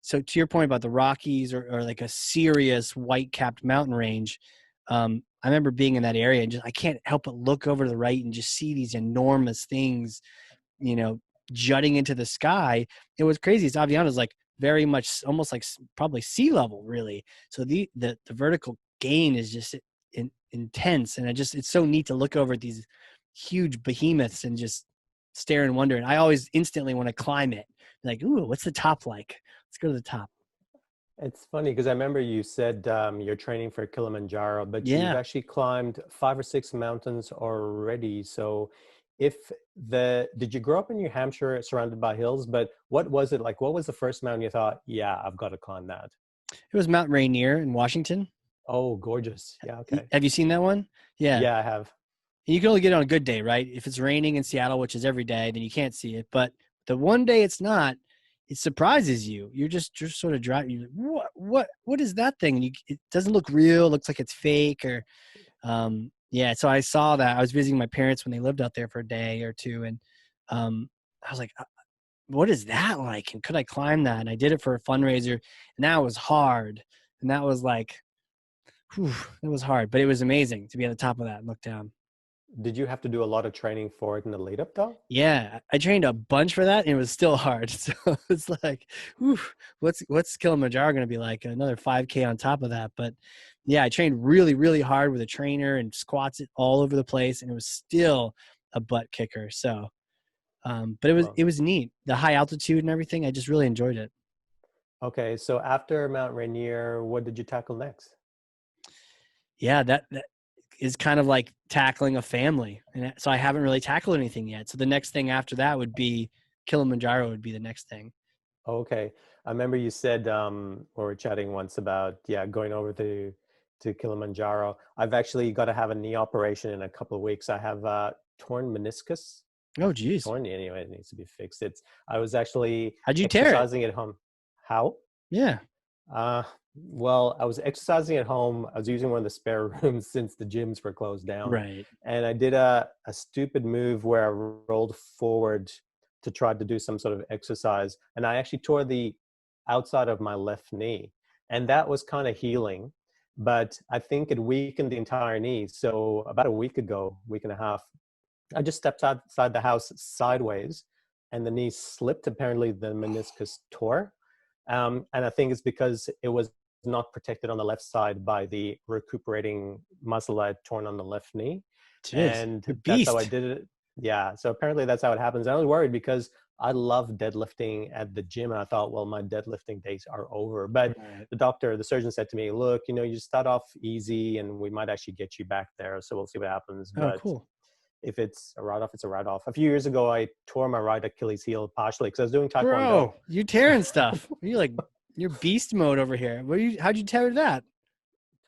so to your point about the Rockies or like a serious white capped mountain range, I remember being in that area and just I can't help but look over to the right and just see these enormous things, you know, jutting into the sky. It was crazy. It's Aviano is like very much almost like probably sea level, really. So the vertical gain is just intense, and it's so neat to look over at these huge behemoths and just stare and wonder. And I always instantly want to climb it. Like, ooh, what's the top like? Let's go to the top. It's funny because I remember you said you're training for Kilimanjaro, but you've Yeah. actually climbed 5 or 6 mountains already. So, did you grow up in New Hampshire surrounded by hills? But what was it like? What was the first mountain you thought, yeah, I've got to climb that? It was Mount Rainier in Washington. Oh, gorgeous. Yeah, okay. Have you seen that one? Yeah. Yeah, I have. And you can only get it on a good day, right? If it's raining in Seattle, which is every day, then you can't see it. But the one day it's not, it surprises you. You're just sort of driving. You're like, what is that thing? And it doesn't look real. It looks like it's fake or, yeah. So I saw that. I was visiting my parents when they lived out there for a day or two. And I was like, what is that like? And could I climb that? And I did it for a fundraiser, and that was hard. And that was like, whew, it was hard, but it was amazing to be at the top of that and look down. Did you have to do a lot of training for it in the lead up though? Yeah, I trained a bunch for that, and it was still hard. So it's like, whew, what's Kilimanjaro going to be like? Another 5K on top of that. But yeah, I trained really, really hard with a trainer and squats it all over the place, and it was still a butt kicker. So, but Well, it was neat. The high altitude and everything. I just really enjoyed it. okay. So after Mount Rainier, what did you tackle next? Yeah, that is kind of like tackling a family. And so I haven't really tackled anything yet. So the next thing after that would be Kilimanjaro would be the next thing. Okay. I remember you said we were chatting once about going over to Kilimanjaro. I've actually got to have a knee operation in a couple of weeks. I have torn meniscus. Oh, Not geez. torn anyway, it needs to be fixed. It's I was actually How'd you tear it? exercising at home. How? Yeah. Well, I was exercising at home. I was using one of the spare rooms since the gyms were closed down. Right. And I did a stupid move where I rolled forward to try to do some sort of exercise. And I actually tore the outside of my left knee. And that was kind of healing. But I think it weakened the entire knee. So about a week ago, week and a half, I just stepped outside the house sideways and the knee slipped. Apparently, the meniscus tore. And I think it's because it was not protected on the left side by the recuperating muscle I had torn on the left knee. Jeez, And you're a that's how I beast. did it. Yeah. So apparently that's how it happens. I was worried because I love deadlifting at the gym. And I thought, well, my deadlifting days are over. But Right. the surgeon said to me, look, you start off easy and we might actually get you back there. So we'll see what happens. Oh, But cool. if it's a write off, it's a write off. A few years ago, I tore my right Achilles heel partially because I was doing Taekwondo. Bro, you tearing stuff. You're beast mode over here. How'd you tear that?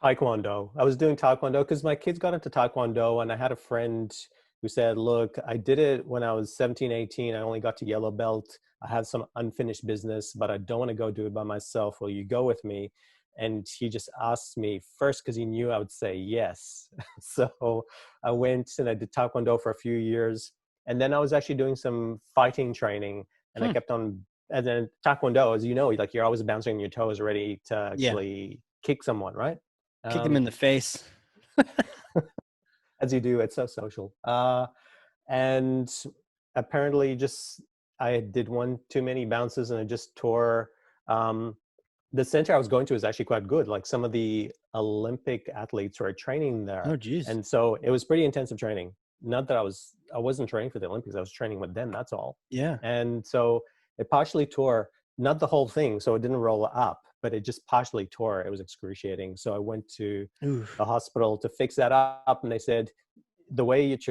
Taekwondo. I was doing Taekwondo because my kids got into Taekwondo, and I had a friend who said, look, I did it when I was 17, 18. I only got to yellow belt. I have some unfinished business, but I don't want to go do it by myself. Will you go with me? And he just asked me first because he knew I would say yes. So I went and I did Taekwondo for a few years. And then I was actually doing some fighting training, and I Hmm. kept on. And then Taekwondo, as you know, like you're always bouncing on your toes, ready to Yeah. actually kick someone, right? Kick them Um, in the face. as you do, it's so social. And apparently, just I did one too many bounces, and I just tore. The center I was going to is actually quite good. Like some of the Olympic athletes were training there, Oh, geez. and so it was pretty intensive training. Not that I wasn't training for the Olympics. I was training with them. That's all. Yeah. And so it partially tore, not the whole thing, so it didn't roll up, but it just partially tore. It was excruciating. So I went to Oof. the hospital to fix that up, and they said the way that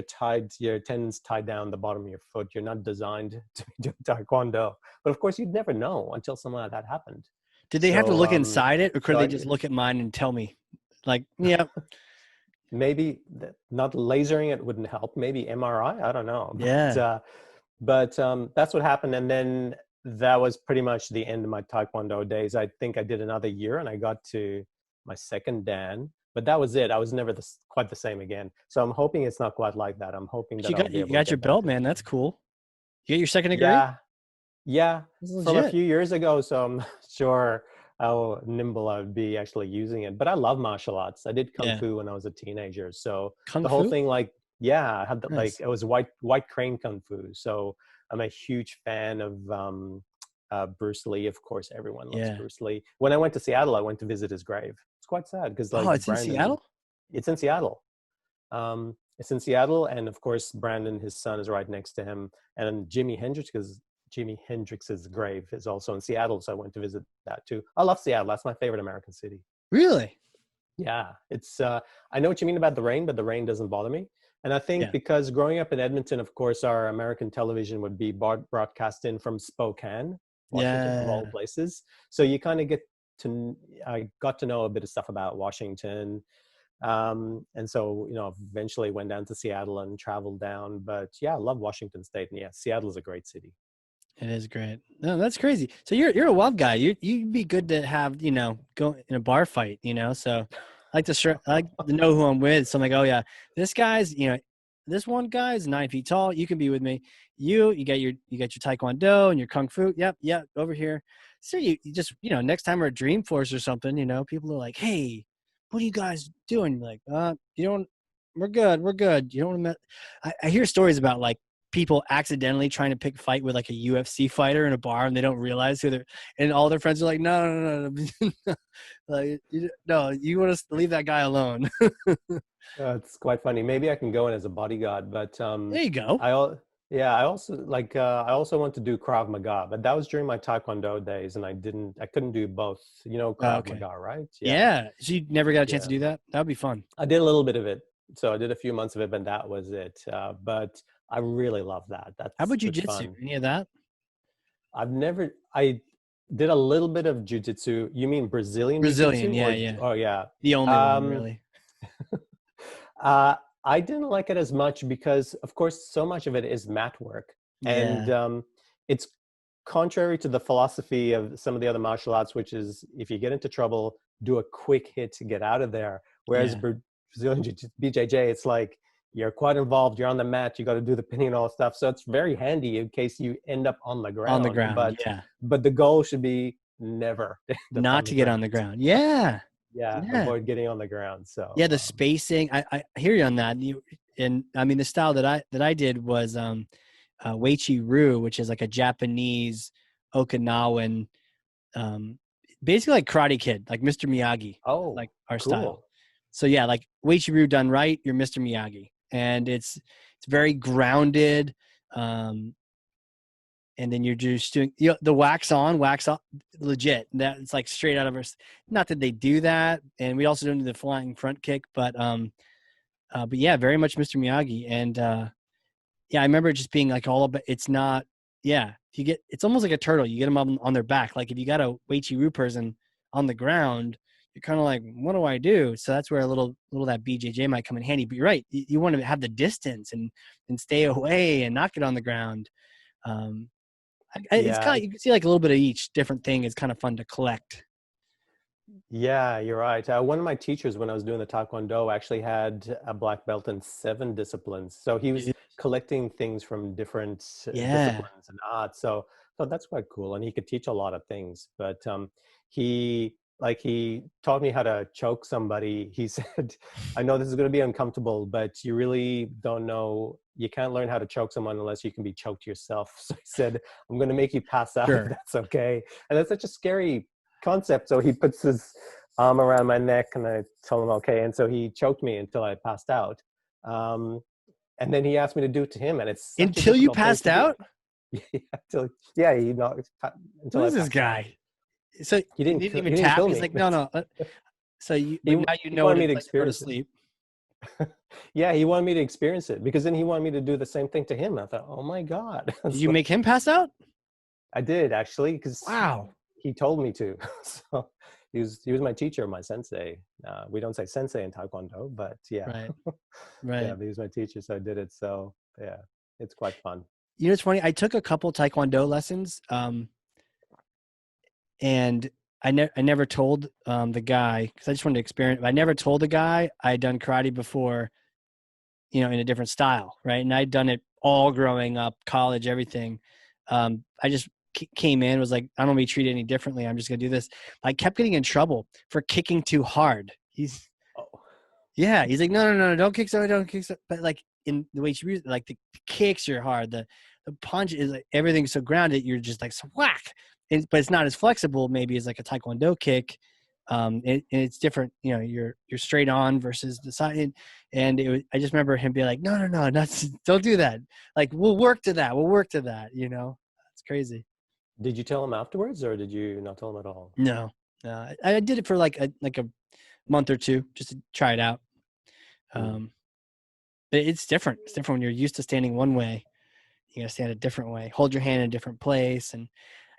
your tendons tied down the bottom of your foot, you're not designed to do Taekwondo. But of course, you'd never know until something like that happened. Did they have to So, look inside it, or could so they I, just look at mine and tell me? Like, yeah, maybe not lasering it wouldn't help. Maybe MRI. I don't know. yeah. But that's what happened. And then that was pretty much the end of my Taekwondo days. I think I did another year and I got to my second Dan, but that was it. I was never quite the same again. So I'm hoping it's not quite like that. I'm hoping But that I'll be you able to got your get back belt, to it. man. That's cool. You got your second degree? Yeah. Yeah. That's From a legit. few years ago. So I'm not sure how nimble I would be actually using it. But I love martial arts. I did Kung Yeah. Fu when I was a teenager. So Kung the whole Fu? thing, like, yeah, I had like, Nice. it was white crane Kung Fu. So I'm a huge fan of Bruce Lee. Of course, everyone loves Yeah. Bruce Lee. When I went to Seattle, I went to visit his grave. It's quite sad because Oh, like it's in Brandon, Seattle? it's in Seattle. It's in Seattle, and of course, Brandon, his son, is right next to him. And Jimi Hendrix's grave is also in Seattle, so I went to visit that too. I love Seattle. That's my favorite American city. Really? Yeah, it's. I know what you mean about the rain, but the rain doesn't bother me. And I think Yeah. because growing up in Edmonton, of course, our American television would be broadcast in from Spokane, Washington, of all Yeah. places. So you kind of I got to know a bit of stuff about Washington. And so, eventually went down to Seattle and traveled down. But yeah, I love Washington State. And yeah, Seattle is a great city. It is great. No, that's crazy. So you're a wild guy. You'd be good to have, go in a bar fight, So I like to know who I'm with. So I'm like, oh yeah, this guy's, this one guy's 9 feet tall. You can be with me. You got your Taekwondo and your Kung Fu. Yep, over here. So you just, next time we're at Dreamforce or something, people are like, hey, what are you guys doing? You're like, we're good. You don't want to. I hear stories about like people accidentally trying to pick a fight with like a UFC fighter in a bar and they don't realize who they're, and all their friends are like, no. Like, no, you want to leave that guy alone. It's quite funny. Maybe I can go in as a bodyguard, but There you go. I also want to do Krav Maga, but that was during my Taekwondo days, and I couldn't do both. You know Oh, Krav okay. Maga, right? Yeah. So you never got a chance to Yeah. do that? That would be fun. I did a little bit of it. So I did a few months of it, but that was it. But I really love that. How about That's jujitsu? fun. Any of that? I did a little bit of jujitsu. You mean Brazilian Brazilian. jujitsu Yeah. or, Yeah. oh yeah. The only one Um, really. I didn't like it as much because, of course, so much of it is mat work. And Yeah. it's contrary to the philosophy of some of the other martial arts, which is if you get into trouble, do a quick hit to get out of there. Whereas Yeah. Brazilian BJJ, it's like you're quite involved. You're on the mat. You got to do the pinning and all that stuff. So it's very handy in case you end up on the On the ground. ground. Yeah. But the goal should be never end up on Not the to get on ground. the ground. Yeah. Yeah, Yeah. avoid getting on the ground. Yeah. So The spacing. I hear you on that. And I mean, the style that I did was Weichi Ryu, which is like a Japanese Okinawan basically like Karate Kid, like Mr. Miyagi, Oh, like our style. cool. So yeah, like Weichi done right, you're Mr. Miyagi, and it's very grounded. Um, and then you're just doing the wax on, wax off, legit. That's like straight out of our. Not that they do that, and we also don't do the flying front kick, but yeah, very much Mr. Miyagi, and yeah, I remember it just being like all about. It's not, yeah. It's almost like a turtle. You get them on their back. Like if you got a Weichi person on the ground, you're kind of like, what do I do? So that's where a little that BJJ might come in handy. But you're right. You want to have the distance and stay away and not get on the ground. Um, it's Yeah, kind of, you can see like a little bit of each different thing is kind of fun to collect. yeah, you're right. One of my teachers, when I was doing the Taekwondo, actually had a black belt in 7 disciplines. So he was collecting things from different Yeah, disciplines and arts. So that's quite cool, and he could teach a lot of things. But he taught me how to choke somebody. He said, "I know this is going to be uncomfortable, but you really don't know. You can't learn how to choke someone unless you can be choked yourself." So he said, "I'm going to make you pass out if sure. that's okay." And that's such a scary concept. So he puts his arm around my neck, and I told him okay. And so he choked me until I passed out. Um, and then he asked me to do it to him, and it's such a Until you difficult thing passed to do. out? Yeah, yeah, he knocked Who until I is this passed out. guy? So he didn't He even didn't tap. kill He's me. like, no, no. But he now you he know what wanted me it's to like to go to experience it. sleep. Yeah, he wanted me to experience it because then he wanted me to do the same thing to him. I thought, oh my god. Did It's you like, make him pass out? I did actually because Wow. he told me to. So he was my teacher, my sensei. We don't say sensei in Taekwondo, but yeah. Right. Yeah, Right. but he was my teacher, so I did it. So yeah, it's quite fun. You know, it's funny. I took a couple Taekwondo lessons, and I never told the guy because I just wanted to experience. I never told the guy I had done karate before, in a different style, right? And I'd done it all growing up, college, everything. I just came in, was like, I don't want to be treated any differently. I'm just gonna do this. I kept getting in trouble for kicking too hard. Oh, He's like, no, no, no, don't kick so, don't kick so. But like in the way she used, like the kicks are hard. The punch is like everything's so grounded. You're just like whack. But it's not as flexible maybe as like a Taekwondo kick. And it's different. You're straight on versus the side. And I just remember him being like, no, no, no, don't do that. Like we'll work to that. We'll work to that. It's crazy. did you tell him afterwards, or did you not tell him at all? No, no, I did it for like a month or two just to try it out. Hmm. Um, But it's different. It's different when you're used to standing one way. You gotta stand a different way. Hold your hand in a different place. And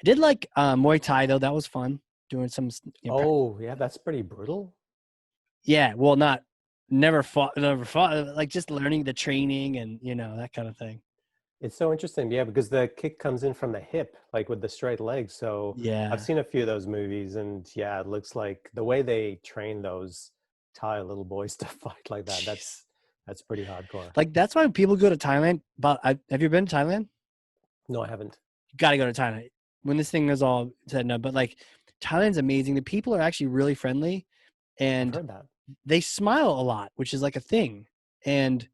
I did like Muay Thai though. That was fun. Doing some. Oh, yeah, that's pretty brutal. Yeah. Well, not never fought. Never fought. Like just learning the training and that kind of thing. It's so interesting, yeah, because the kick comes in from the hip, like with the straight leg. So I've Yeah. seen a few of those movies, and yeah, it looks like the way they train those Thai little boys to fight like that. Jeez. That's pretty hardcore. Like that's why people go to Thailand. But have you been to Thailand? No, I haven't. You got to go to Thailand when this thing is all said and done. But like Thailand's amazing. The people are actually really friendly, I've and heard that. they smile a lot, which is like a thing. And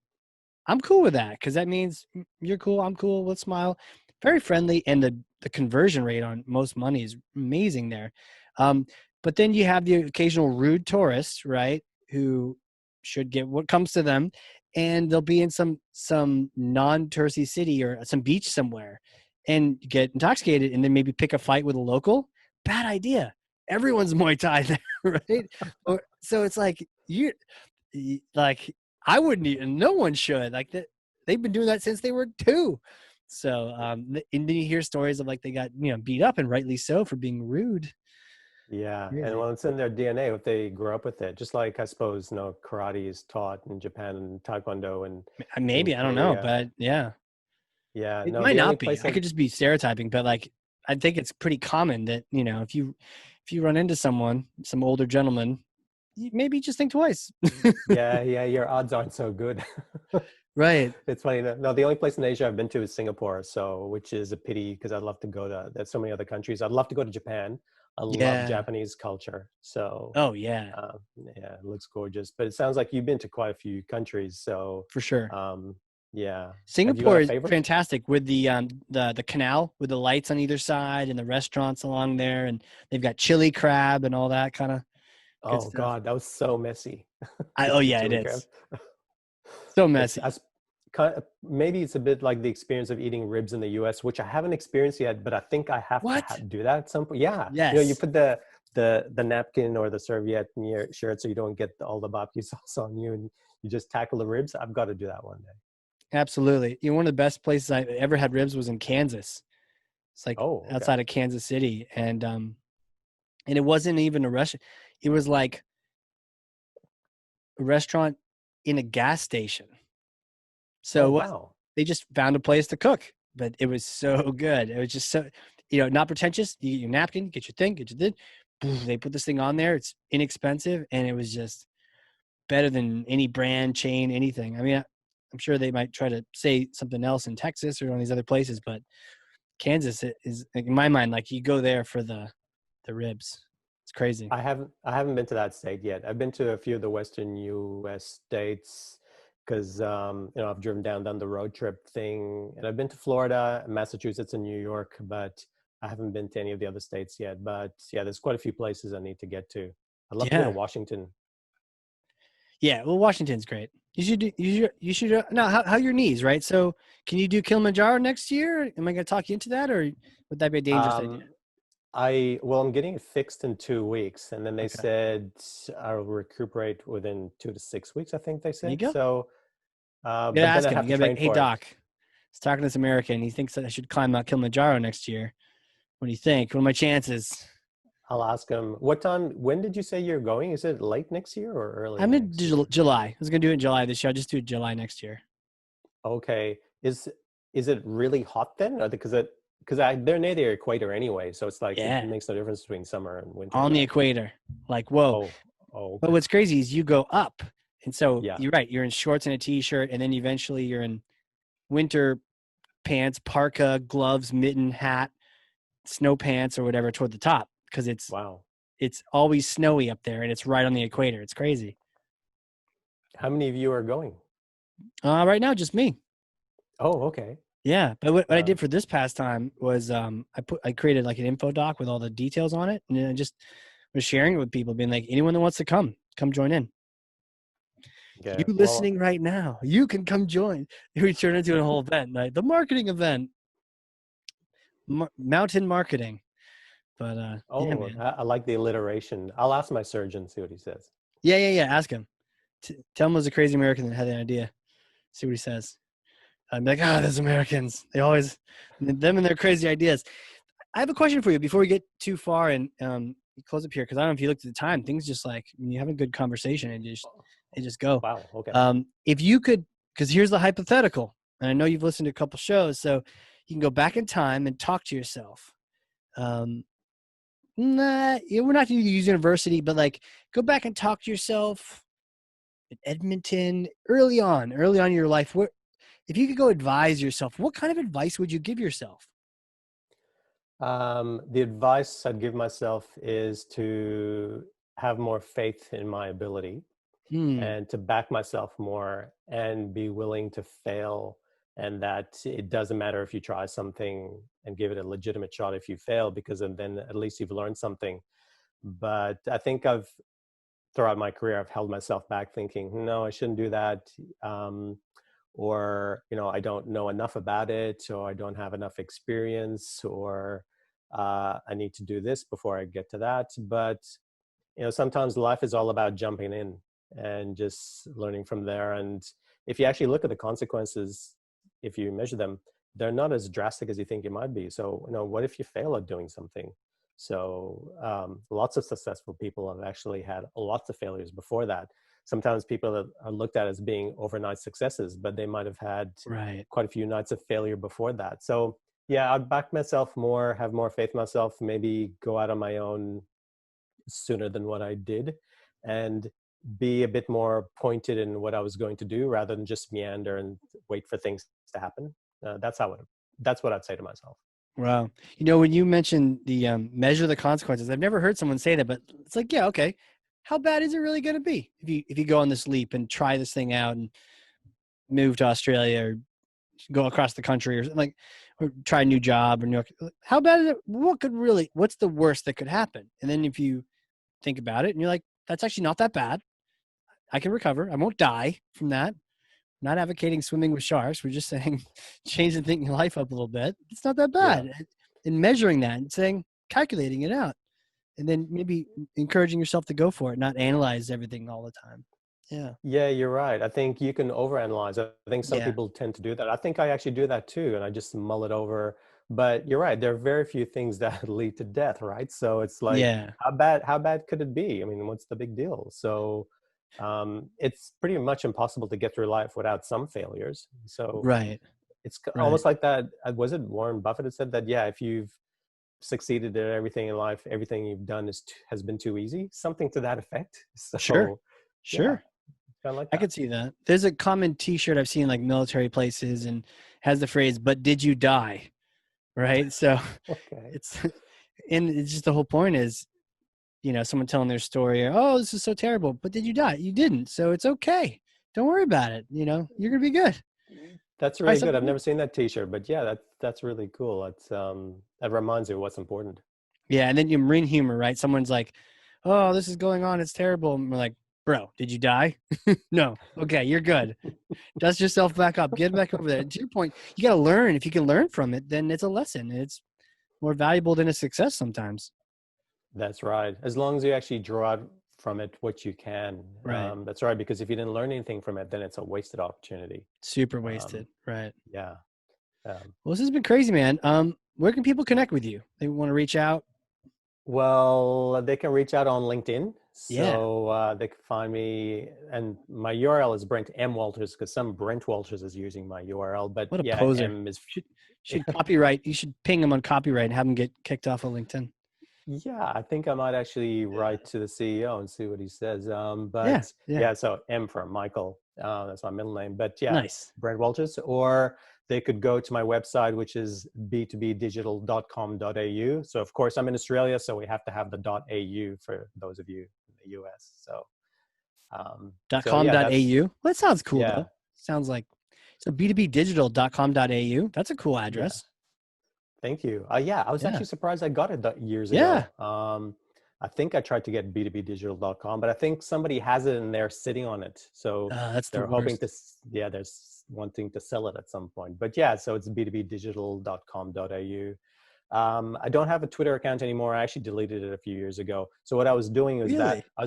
I'm cool with that because that means you're cool, I'm cool. Let's smile. Very friendly, and the conversion rate on most money is amazing there. Um, but then you have the occasional rude tourist, right? Who should get what comes to them, and they'll be in some non-touristy city or some beach somewhere, and get intoxicated, and then maybe pick a fight with a local. Bad idea. Everyone's Muay Thai there, right? So it's like like I wouldn't even. No one should like that. They've been doing that since they were 2. So, and then you hear stories of like they got beat up and rightly so for being rude. Yeah, and Crazy. well, it's in their DNA if they grew up with it. Just like I suppose, karate is taught in Japan and Taekwondo and in Maybe I don't know, Korea. but yeah, Yeah, it no, might the only not be. place I I've could just be stereotyping, but like I think it's pretty common that if you run into some older gentleman, maybe just think twice. yeah, yeah, your odds aren't so good. Right. It's funny. No, the only place in Asia I've been to is Singapore, so which is a pity because I'd love to go to. There's so many other countries. I'd love to go to Japan. I love Yeah. Japanese culture, so Oh yeah, yeah, it looks gorgeous. But it sounds like you've been to quite a few countries. So for sure. um, Yeah. Have you got Singapore a is favorite? fantastic with the canal with the lights on either side and the restaurants along there, and they've got chili crab and all that kind of good Oh stuff. God, that was so messy. Oh The yeah, it chili crab. is so It's messy. as kind of, maybe it's a bit like the experience of eating ribs in the US, which I haven't experienced yet, but I think I have to What? do that at some point. Yeah, you Yes, put the napkin or the serviette in your shirt so you don't get all the barbecue sauce on you, and you just tackle the ribs. I've got to do that one day. absolutely. One of the best places I ever had ribs was in Kansas. It's like Oh, okay. outside of Kansas City, and it wasn't even a restaurant. It was like a restaurant in a gas station. Oh, So wow. they just found a place to cook, but it was so good. It was just so, not pretentious. You get your napkin, get your thing, get your thing. Boom, they put this thing on there. It's inexpensive, and it was just better than any brand, chain, anything. I mean, I'm sure they might try to say something else in Texas or on these other places, but Kansas is, in my mind, like you go there for the ribs. It's crazy. I haven't been to that state yet. I've been to a few of the Western US states because I've driven done the road trip thing, and I've been to Florida, Massachusetts, and New York, but I haven't been to any of the other states yet. But yeah, there's quite a few places I need to get to. I'd love to go to Yeah, Washington. yeah. Well, Washington's great. No, how your knees, right? So can you do Kilimanjaro next year? Am I going to talk you into that, or would that be a dangerous idea? Um, I'm getting it fixed in 2 weeks, and then they Okay, said I'll recuperate within 2 to 6 weeks. I think they there you said go. so. You gotta But then ask I him. have You to gotta be like, train hey for it. doc, he's talking to this American. He thinks that I should climb Mount Kilimanjaro next year. What do you think? What are my chances? I'll ask him what time. When did you say you're going? Is it late next year or early I'm in next year? July. I was gonna do it in July this year. I'll just do it July next year. Okay. Is it really hot then? Or because they're near the equator anyway, so it's like it Yeah, makes no difference between summer and winter, on the right? equator. Like, whoa. Oh, oh, But okay. what's crazy is you go up, and so Yeah. you're right. You're in shorts and a t-shirt, and then eventually you're in winter pants, parka, gloves, mitten, hat, snow pants, or whatever toward the top because Wow. it's always snowy up there, and it's right on the equator. It's crazy. How many of you are going? Right now, just me. Oh, okay. Yeah, but what I Um, did for this past time was I created like an info doc with all the details on it, and then I just was sharing it with people, being like, anyone that wants to come join in. You yeah. Well, listening right now, you can come join. We turn into a whole event, like the marketing event, mountain marketing. But yeah, oh, man, I like the alliteration. I'll ask my surgeon, see what he says. yeah. Ask him. Tell him it was a crazy American that had the idea. See what he says. I'm like, those Americans, they always them and their crazy ideas. I have a question for you before we get too far and close up here because I don't know if you looked at the time. Things just like when you have a good conversation and they just go. Wow. Okay. If you could, because here's the hypothetical, and I know you've listened to a couple shows, so you can go back in time and talk to yourself. We're not going to use university, but like go back and talk to yourself in Edmonton early on in your life. What if you could go advise yourself? What kind of advice would you give yourself? The advice I'd give myself is to have more faith in my ability Hmm. and to back myself more and be willing to fail, and that it doesn't matter if you try something and give it a legitimate shot if you fail, because then at least you've learned something. But I think throughout my career, I've held myself back thinking, no, I shouldn't do that. Or, I don't know enough about it, or I don't have enough experience, or I need to do this before I get to that. But, sometimes life is all about jumping in and just learning from there. And if you actually look at the consequences, if you measure them, they're not as drastic as you think it might be. So, what if you fail at doing something? So lots of successful people have actually had lots of failures before that. Sometimes people are looked at as being overnight successes, but they might have had Right. quite a few nights of failure before that. So yeah, I'd back myself more, have more faith in myself, maybe go out on my own sooner than what I did, and be a bit more pointed in what I was going to do rather than just meander and wait for things to happen. That's what I'd say to myself. Wow. When you mentioned the measure the consequences, I've never heard someone say that, but it's like, yeah, okay. How bad is it really going to be if you go on this leap and try this thing out? And move to Australia or go across the country or like, or try a new job or New York. How bad is it? What's the worst that could happen? And then if you think about it and you're like, that's actually not that bad. I can recover. I won't die from that. Not advocating swimming with sharks. We're just saying changing thinking life up a little bit. It's not that Yeah. bad. And measuring that and saying, calculating it out. And then maybe encouraging yourself to go for it, not analyze everything all the time. Yeah. Yeah, you're right. I think you can overanalyze. I think some Yeah. people tend to do that. I think I actually do that too, and I just mull it over. But you're right. There are very few things that lead to death, right? So it's like, Yeah. how bad could it be? I mean, what's the big deal? So it's pretty much impossible to get through life without some failures. So Right. it's Right. almost like that. Was it Warren Buffett that said that? Yeah, if you've succeeded at everything in life, everything you've done has been too easy, something to that effect. Sure. So yeah, Sure. kind of like I that. could see that. There's a common t-shirt I've seen like military places and has the phrase, but did you die? Right. So Okay. it's, and it's just the whole point is, someone telling their story, oh, this is so terrible, but did you die? You didn't. So it's okay. Don't worry about it. You're going to be good. That's Try really good. something I've new. never seen that T-shirt, but yeah, that's really cool. It's that reminds you of what's important. Yeah. And then you marine humor, right? Someone's like, oh, this is going on. It's terrible. And we're like, bro, did you die? No. Okay. You're good. Dust yourself back up. Get back over there. And to your point, you got to learn. If you can learn from it, then it's a lesson. It's more valuable than a success sometimes. That's right. As long as you actually draw out from it what you can, Right. that's right. Because if you didn't learn anything from it, then it's a wasted opportunity. Super Um, wasted. Right. yeah. Um, Well, this has been crazy, man. Where can people connect with you? They want to reach out. well, they can reach out on LinkedIn. Yeah. So they can find me, and my URL is Brent M Walters because some Brent Walters is using my URL. But What a yeah, poser. M is Should copyright. You should ping them on copyright and have them get kicked off of LinkedIn. Yeah, I think I might actually Yeah. write to the CEO and see what he says. Yeah. But Yeah. yeah, so M for Michael, that's my middle name. But yeah, Nice. Brent Walters, or they could go to my website, which is b2bdigital.com.au. So of course I'm in Australia, so we have to have the .au for those of you in the US. So .com yeah, that's, .au. Well, that sounds cool yeah, though. Sounds like so B2B Digital.com.au. That's a cool yeah. address. Thank you. Yeah, I was Yeah. actually surprised I got it years Yeah. ago. I think I tried to get b2bdigital.com, but I think somebody has it and they're sitting on it. So That's the they're hoping to, worst. yeah, they're wanting to sell it at some point. But yeah, so it's b2bdigital.com.au. I don't have a Twitter account anymore. I actually deleted it a few years ago. So what I was doing was that Really? I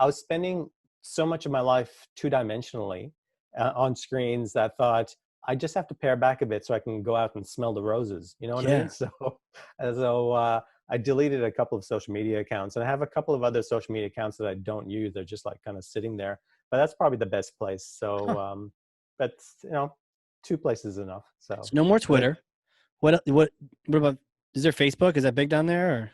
was spending so much of my life two-dimensionally on screens that I thought, I just have to pare back a bit so I can go out and smell the roses. You know what I mean? Yeah. So I deleted a couple of social media accounts, and I have a couple of other social media accounts that I don't use. They're just like kind of sitting there. But that's probably the best place. Huh. But two places is enough. So no more But it, Twitter. What about, is there Facebook? Is that big down there?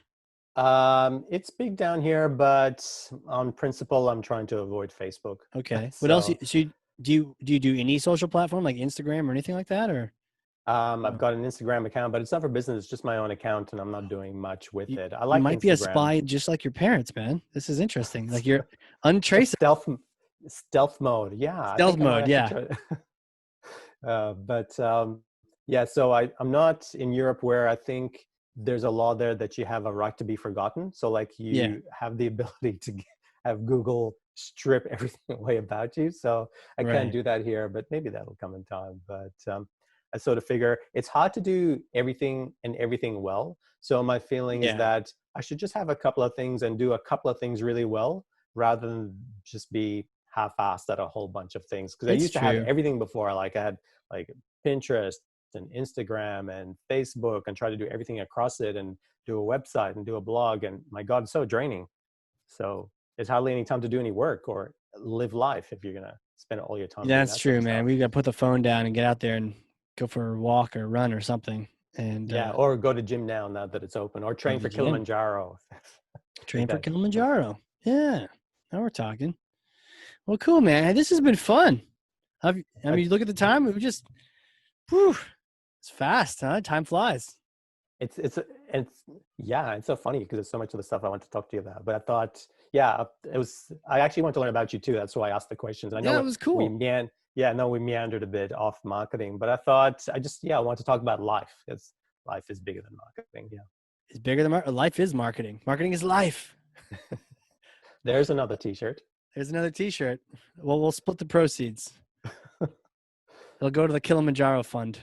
Or? it's big down here, but on principle, I'm trying to avoid Facebook. Okay. What else? So Do you do any social platform like Instagram or anything like that? Or I've got an Instagram account, but it's not for business. It's just my own account, and I'm not doing much with you, it. I you like might be a Instagram. spy just like your parents, man. This is interesting. Like you're untraceable. Stealth mode. Yeah, I Stealth think I might mode. actually Yeah. try. But yeah, so I'm not in Europe where I think there's a law there that you have a right to be forgotten. So like Yeah. you have the ability to have Google strip everything away about you. So I can't Right. do that here, but maybe that'll come in time. But I sort of figure it's hard to do everything and everything well. So my feeling is Yeah. that I should just have a couple of things and do a couple of things really well rather than just be half-assed at a whole bunch of things. Because I It's used to have true. everything before. Like I had like Pinterest and Instagram and Facebook and try to do everything across it and do a website and do a blog. And my God, it's so draining. So there's hardly any time to do any work or live life if you're going to spend all your time Yeah, doing that's that sort true, of man. stuff. We got to put the phone down and get out there and go for a walk or run or something and Yeah. Or go to gym now that it's open, or go to train the for gym. Kilimanjaro. Train Think for that, Kilimanjaro. Yeah. Now we're talking. Well, cool, man. Hey, this has been fun. I uh, mean, look at the time. We just, whew, it's fast, huh? Time flies. it's yeah, it's so funny because there's so much of the stuff I want to talk to you about. But I thought, yeah, I actually want to learn about you too. That's why I asked the questions. And I Yeah, know it was cool. Yeah, no, we meandered a bit off marketing, but I thought I want to talk about life. Because life is bigger than marketing. Yeah. It's bigger than life is marketing. Marketing is life. There's another t-shirt. There's another T-shirt. Well, we'll split the proceeds. It'll go to the Kilimanjaro Fund.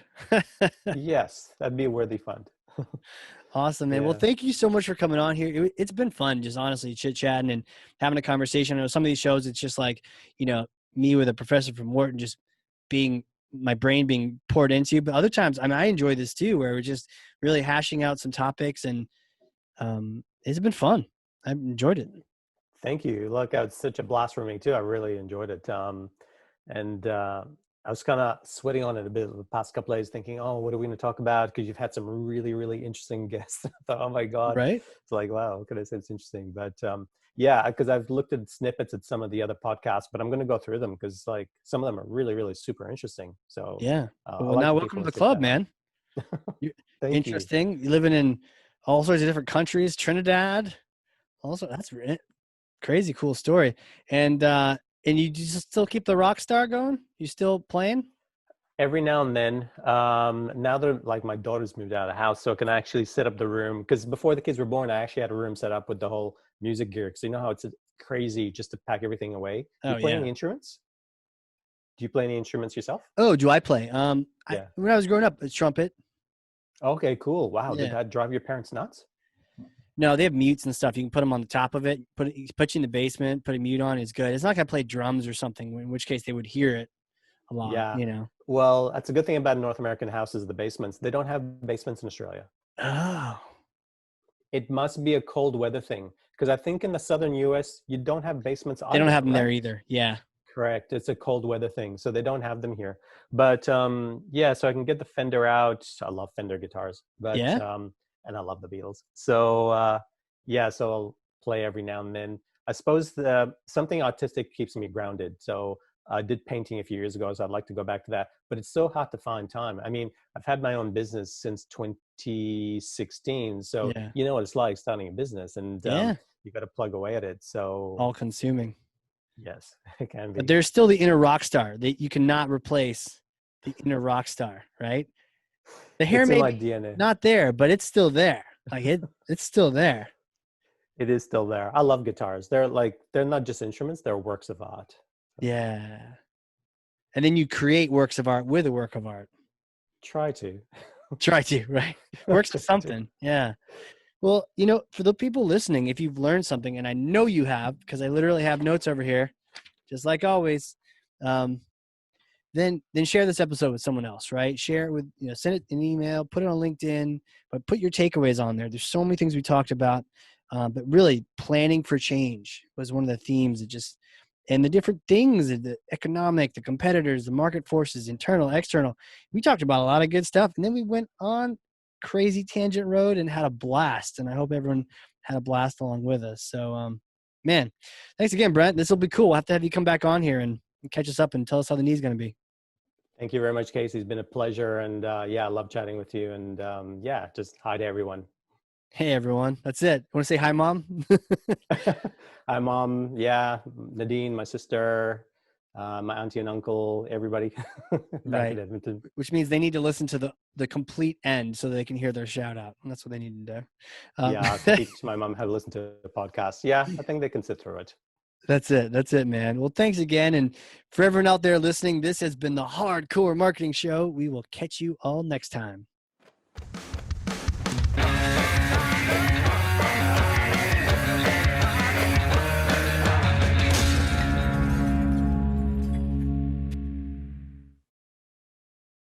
Yes, that'd be a worthy fund. Awesome, man. Well, Yeah. thank you so much for coming on here. It's been fun, just honestly chit-chatting and having a conversation. I know some of these shows, it's just like, me with a professor from Wharton, just my brain being poured into. But other times, I mean, I enjoy this too, where we're just really hashing out some topics, and it's been fun. I've enjoyed it. Thank you. Look, it's such a blast for me too. I really enjoyed it. And I was kind of sweating on it a bit the past couple of days, thinking, "Oh, what are we going to talk about?" Because you've had some really, really interesting guests. I thought, "Oh my god!" Right? It's like, wow, what could I say? It's interesting, but yeah, because I've looked at snippets at some of the other podcasts, but I'm going to go through them because like some of them are really, really super interesting. So Yeah. I Well, like now the welcome people to the that sit club, down. man. You're Thank you. interesting. You're living in all sorts of different countries, Trinidad. Also, that's crazy cool story. And you just still keep the Rockstar going? You still playing? Every now and then, now that like my daughter's moved out of the house, so I can actually set up the room. Because before the kids were born, I actually had a room set up with the whole music gear. Because you know how it's crazy just to pack everything away. Do Oh you play yeah. any instruments? Do you play any instruments yourself? Oh, do I play? Yeah. When I was growing up, a trumpet. Okay, cool. Wow. Did Yeah. that drive your parents nuts? No, they have mutes and stuff. You can put them on the top of it. Put you in the basement. Put a mute on. It's good. It's not like I play drums or something. In which case they would hear it a lot. Yeah. Well, that's a good thing about North American houses, the basements. They don't have basements in Australia. Oh, It must be a cold weather thing. Because I think in the southern US, you don't have basements they don't either, have them there correct? either. Yeah. Correct. It's a cold weather thing, so they don't have them here. But yeah, so I can get the Fender out. I love Fender guitars, but Yeah. and I love the Beatles. So yeah, so I'll play every now and then. I suppose the something artistic keeps me grounded. So I did painting a few years ago, so I'd like to go back to that. But it's so hard to find time. I mean, I've had my own business since 2016, so Yeah. you know what it's like starting a business, and Yeah. you got to plug away at it. So All consuming. yes, it can But be. there's still the inner rock star that you cannot replace. The inner rock star, right? The hair It's in may my be DNA. not there, but it's still there. Like it's still there. It is still there. I love guitars. They're not just instruments, they're works of art. Yeah. And then you create works of art with a work of art. Try to. Try to, right? Works of Try to. something. Yeah. Well, for the people listening, if you've learned something, and I know you have, because I literally have notes over here, just like always, then share this episode with someone else, right? Share it with, send it an email, put it on LinkedIn, but put your takeaways on there. There's so many things we talked about, but really planning for change was one of the themes that and the different things, the economic, the competitors, the market forces, internal, external. We talked about a lot of good stuff, and then we went on crazy tangent road and had a blast. And I hope everyone had a blast along with us. So, man, thanks again, Brent. This will be cool. We'll have to have you come back on here and catch us up and tell us how the knee's going to be. Thank you very much, Casey. It's been a pleasure. And yeah, I love chatting with you. And yeah, just hi to everyone. Hey, everyone. That's it. Want to say hi, Mom? Hi, Mom. Yeah, Nadine, my sister, my auntie and uncle, everybody back Right. in Edmonton. Which means they need to listen to the complete end so they can hear their shout out. And that's what they need to do. Yeah, I have to teach my mom how to listen to the podcast. Yeah, I think they can sit through it. That's it. That's it, man. Well, thanks again. And for everyone out there listening, this has been the Hardcore Marketing Show. We will catch you all next time.